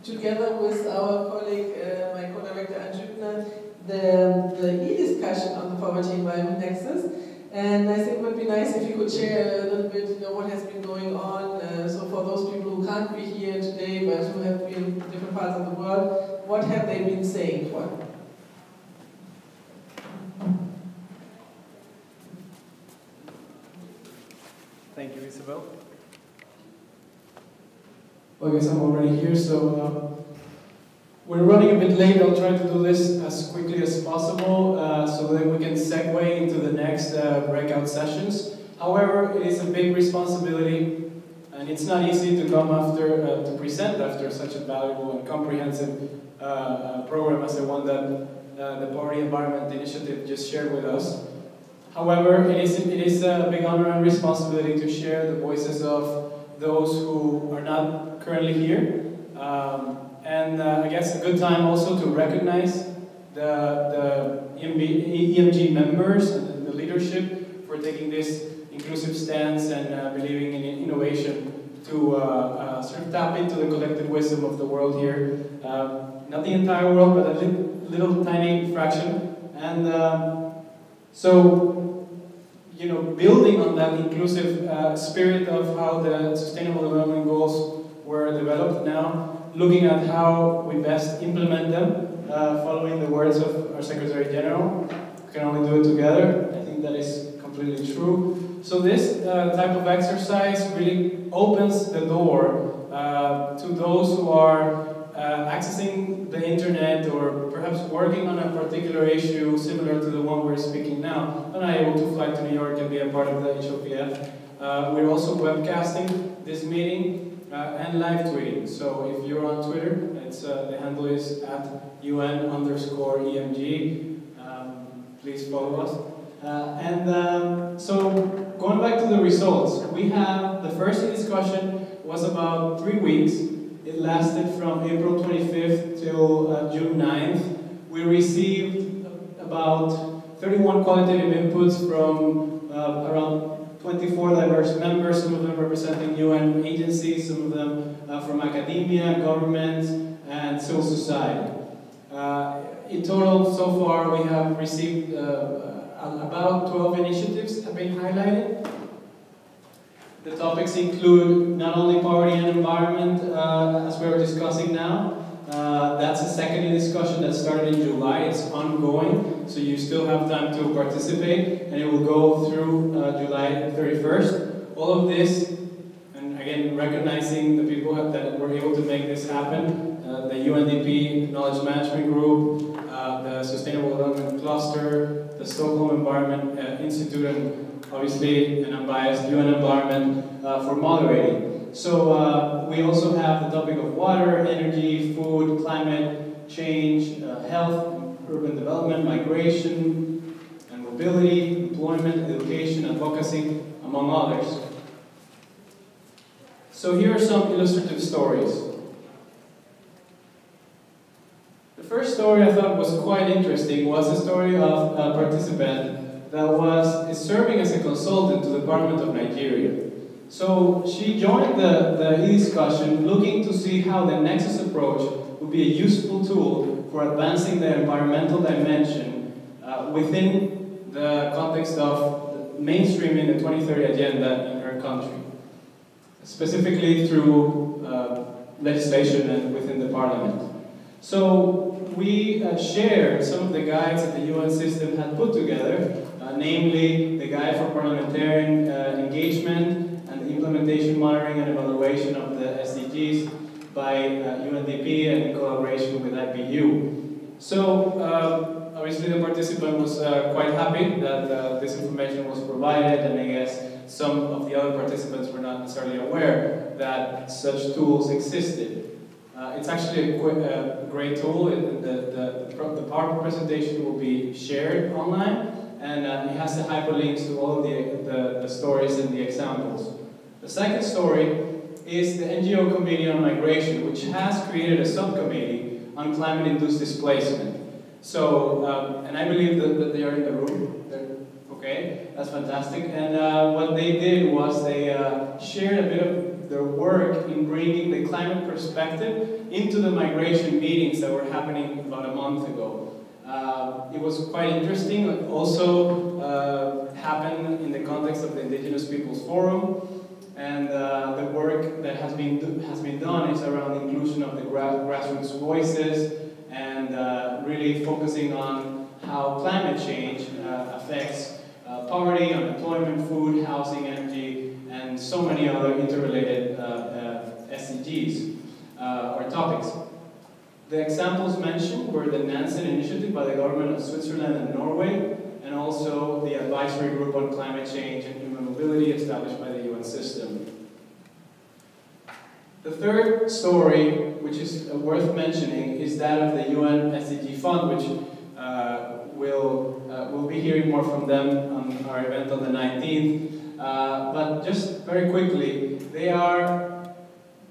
together with our colleague, my co-director Agendain, the e-discussion on the poverty environment nexus. And I think it would be nice if you could share a little bit, what has been going on. So for those people who can't be here today, but who have been in different parts of the world, what have they been saying? Juan? Thank you, Isabel. Well, I guess I'm already here, so we're running a bit late. I'll try to do this as quickly as possible so that we can segue into the next breakout sessions. However, it is a big responsibility, and it's not easy to come after, to present after such a valuable and comprehensive program as the one that the Poverty Environment Initiative just shared with us. However, it is a big honor and responsibility to share the voices of those who are not currently here. And I guess a good time also to recognize the EMG members and the leadership for taking this inclusive stance and believing in innovation to sort of tap into the collective wisdom of the world here. Not the entire world, but a little tiny fraction. And so, building on that inclusive spirit of how the Sustainable Development Goals were developed now, looking at how we best implement them, following the words of our Secretary General. We can only do it together. I think that is completely true. So this type of exercise really opens the door to those who are accessing the internet or perhaps working on a particular issue similar to the one we're speaking now, are not able to fly to New York and be a part of the HOPF. We're also webcasting this meeting and live tweeting. So if you're on Twitter, it's, the handle is @UN_EMG. Please follow us. So going back to the results, we have the first discussion was about 3 weeks. It lasted from April 25th till June 9th. We received about 31 qualitative inputs from around 24 diverse members, some of them representing UN agencies, some of them from academia, government, and civil society. In total, so far, we have received about 12 initiatives have been highlighted. The topics include not only poverty and environment, as we're discussing now. That's a second discussion that started in July. It's ongoing, so you still have time to participate, and it will go through July 31st. All of this, and again, recognizing the people that were able to make this happen, the UNDP Knowledge Management Group, the Sustainable Development Cluster, the Stockholm Environment Institute, and obviously an unbiased UN Environment for moderating. So we also have the topic of water, energy, food, climate change, health, urban development, migration, and mobility, employment, education, advocacy, among others. So here are some illustrative stories. The first story I thought was quite interesting was a story of a participant that is serving as a consultant to the Parliament of Nigeria. So she joined the e-discussion looking to see how the Nexus approach would be a useful tool for advancing the environmental dimension within the context of mainstreaming the 2030 agenda in her country, specifically through legislation and within the Parliament. So we shared some of the guides that the UN system had put together, namely the Guide for Parliamentarian Engagement and the Implementation, Monitoring and Evaluation of the SDGs by UNDP and in collaboration with IPU. So obviously the participant was quite happy that this information was provided, and I guess some of the other participants were not necessarily aware that such tools existed. It's actually a great tool. The PowerPoint presentation will be shared online, and it has the hyperlinks to all of the stories and the examples. The second story is the NGO Committee on Migration, which has created a subcommittee on climate-induced displacement. So, and I believe that they are in the room. Okay, that's fantastic. And what they did was they shared a bit of their work in bringing the climate perspective into the migration meetings that were happening about a month ago. It was quite interesting. It also happened in the context of the Indigenous Peoples Forum, and the work that has been done is around the inclusion of the grassroots voices and really focusing on how climate change affects poverty, unemployment, food, housing, energy, and so many other interrelated SDGs or topics. The examples mentioned were the Nansen Initiative by the government of Switzerland and Norway, and also the Advisory Group on Climate Change and Human Mobility established by the UN system. The third story, which is worth mentioning, is that of the UN SDG Fund, which we'll be hearing more from them on our event on the 19th. But just very quickly, they are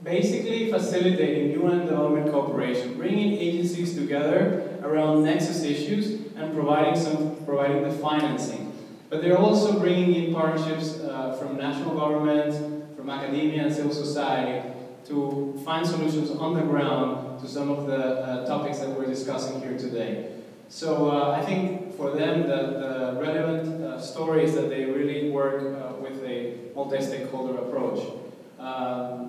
basically facilitating UN development cooperation, bringing agencies together around Nexus issues and providing the financing. But they're also bringing in partnerships from national governments, from academia and civil society to find solutions on the ground to some of the topics that we're discussing here today. So I think for them the relevant story is that they really work with a multi-stakeholder approach.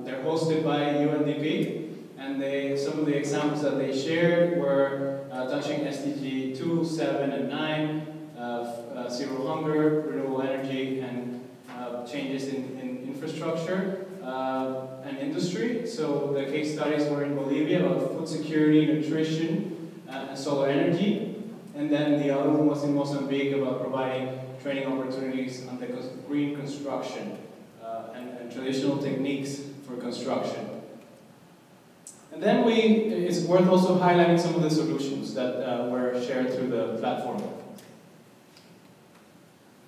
They're hosted by UNDP, and some of the examples that they shared were touching SDG 2, 7, and 9, zero hunger, renewable energy, and changes in infrastructure and industry. So the case studies were in Bolivia, about food security, nutrition, and solar energy. And then the other one was in Mozambique about providing training opportunities on the green construction and traditional techniques for construction. And then it's worth also highlighting some of the solutions that were shared through the platform.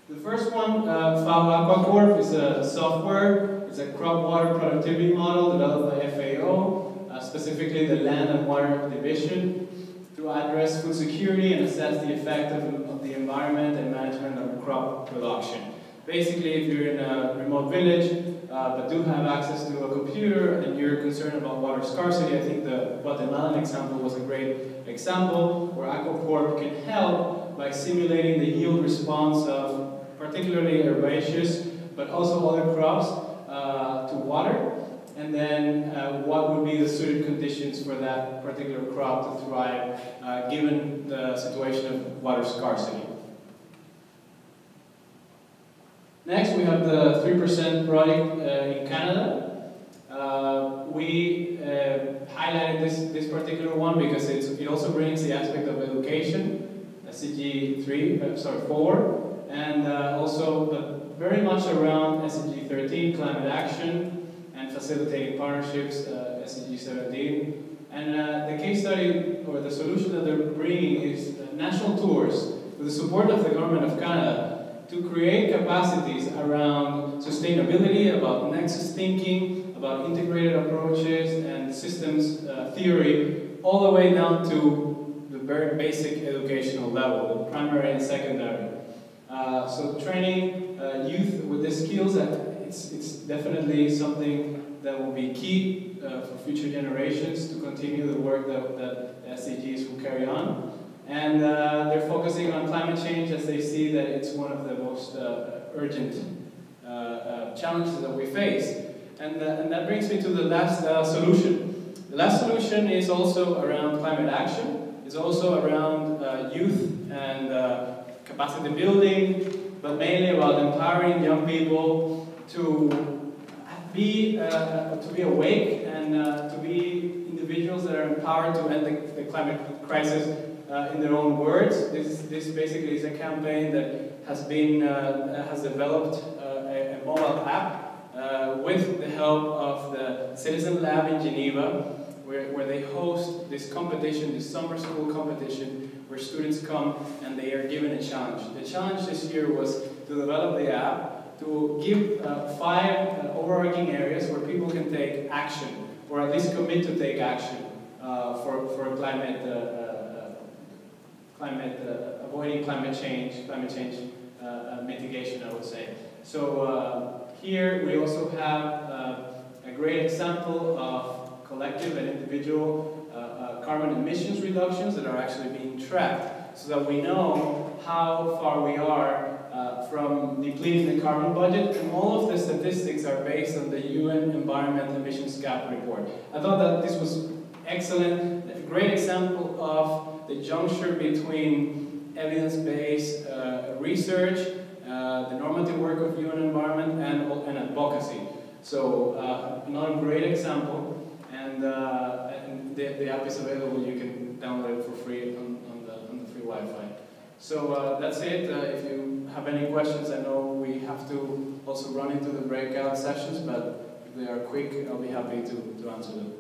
The first one, FAO AquaCorp, is a software. It's a crop water productivity model developed by FAO, specifically the Land and Water Division, to address food security and assess the effect of the environment and management of crop production. Basically, if you're in a remote village, but do have access to a computer and you're concerned about water scarcity, I think the Guatemalan example was a great example where AquaCorp can help by simulating the yield response of particularly herbaceous, but also other crops to water, and then what would be the suited conditions for that particular crop to thrive given the situation of water scarcity. Next, we have the 3% project in Canada. We highlighted this particular one because it also brings the aspect of education, SDG 4, and but very much around SDG 13, climate action, and facilitating partnerships, SDG 17. And the case study, or the solution that they're bringing is national tours with the support of the Government of Canada to create capacities around sustainability, about nexus thinking, about integrated approaches and systems theory, all the way down to the very basic educational level, the primary and secondary. So training youth with the skills, it's definitely something that will be key for future generations to continue the work that SDGs will carry on. And they're focusing on climate change as they see that it's one of the most urgent challenges that we face. And that brings me to the last solution. The last solution is also around climate action. It's also around youth and capacity building, but mainly about empowering young people to be awake and to be individuals that are empowered to end the climate crisis in their own words. This basically is a campaign that has developed a mobile app with the help of the Citizen Lab in Geneva, where they host this competition, this summer school competition, where students come and they are given a challenge. The challenge this year was to develop the app, to give 5 overarching areas where people can take action, or at least commit to take action for avoiding climate change mitigation, I would say. So here we also have a great example of collective and individual carbon emissions reductions that are actually being tracked, so that we know how far we are from depleting the carbon budget, and all of the statistics are based on the UN Environment Emissions Gap Report. I thought that this was excellent, a great example of the juncture between evidence-based research, the normative work of UN Environment, and advocacy. So another great example, and the app is available. You can download it for free on the free Wi-Fi. So that's it. If you have any questions, I know we have to also run into the breakout sessions, but if they are quick, I'll be happy to answer them.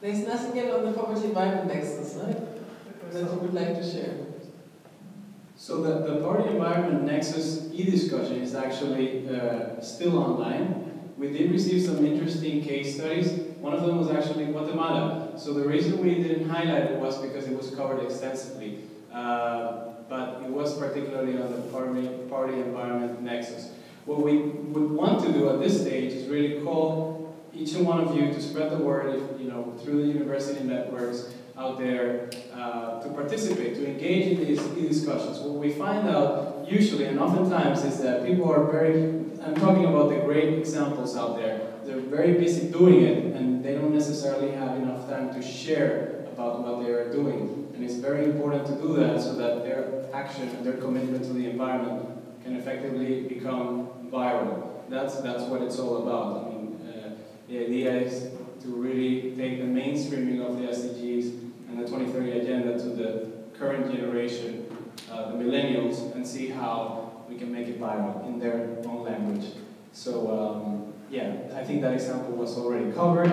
There's nothing yet on the poverty environment nexus, right? That you would like to share. So the Poverty Environment Nexus e-discussion is actually still online. We did receive some interesting case studies. One of them was actually Guatemala. So the reason we didn't highlight it was because it was covered extensively. But it was particularly on the Poverty Environment Nexus. What we would want to do at this stage is really call each and one of you to spread the word, through the university networks out there, to participate, to engage in these discussions. What we find out usually and oftentimes is that people are I'm talking about the great examples out there. They're very busy doing it, and they don't necessarily have enough time to share about what they are doing. And it's very important to do that so that their action and their commitment to the environment can effectively become viral. That's what it's all about. I mean, the idea is to really take the mainstreaming of the SDGs and the 2030 Agenda to the current generation, the millennials, and see how we can make it viral in their own language. So yeah, I think that example was already covered,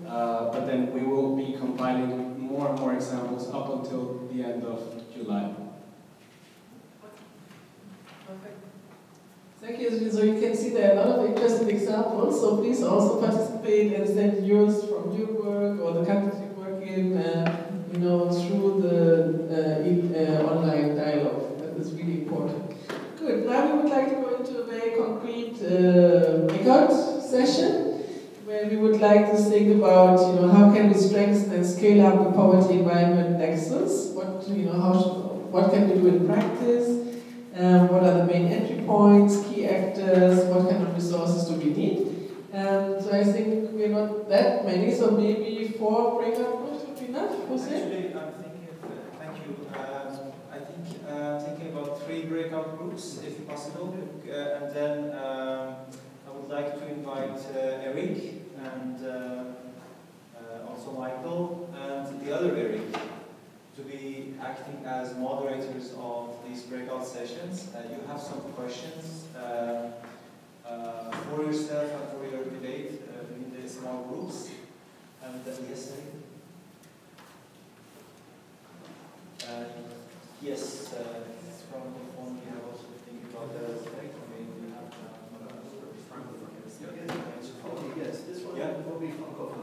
but then we will be compiling more and more examples up until the end of July. Thank you. So you can see there are a lot of interesting examples. So please also participate and send yours from your work or the countries you work in, you know, through the online dialogue. That is really important. Good. Now we would like to go into a very concrete breakout session, where we would like to think about, you know, how can we strengthen and scale up the poverty environment nexus? What, you know, what can we do in practice? What are the main entry points, key actors, what kind of resources do we need? So I think we're not that many, so maybe 4 breakout groups would be enough. Actually, I'm thinking, thank you. I think thinking about 3 breakout groups, if possible, and then I would like to invite Eric and also Michael and the other Eric to be acting as moderators of these breakout sessions. You have some questions for yourself and for your debate in the small groups. And yes, yes, from the phone, we have also think about the yes, this one will be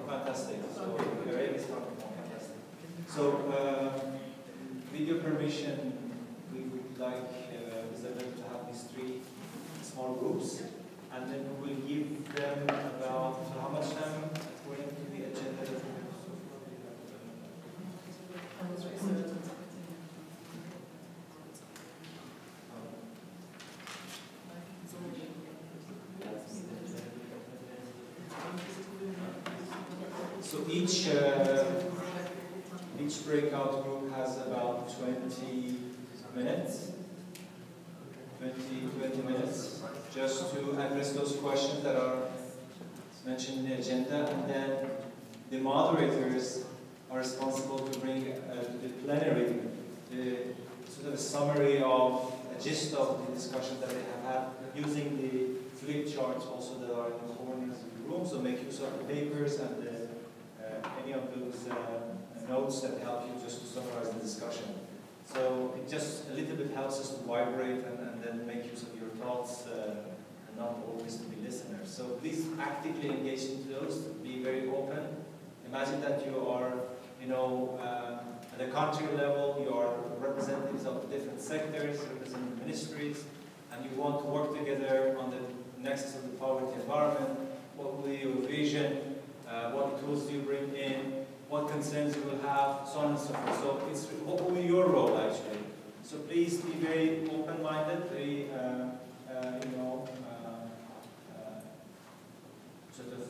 fantastic. So Eric is from the phone, fantastic. So, with your permission, we would like Isabel to have these 3 small groups, and then we will give them about how much time according to the agenda. So each breakout group has about 20 minutes. 20 minutes just to address those questions that are mentioned in the agenda, and then the moderators are responsible to bring to the plenary the sort of a summary of a gist of the discussion that they have had, using the flip charts also that are in the corners of the room. So make use of the papers and any of those notes that help you just to summarize the discussion. So it just a little bit helps us to vibrate and then make use of your thoughts and not always to be listeners. So please actively engage into those, be very open. Imagine that you are, you know, at a country level, you are representatives of different sectors, representing ministries, and you want to work together on the nexus of the poverty environment. What will be your vision? What tools do you bring in? What concerns you will have, so on and so forth. So it's what will be your role actually. So please be very open-minded, very, you know, sort of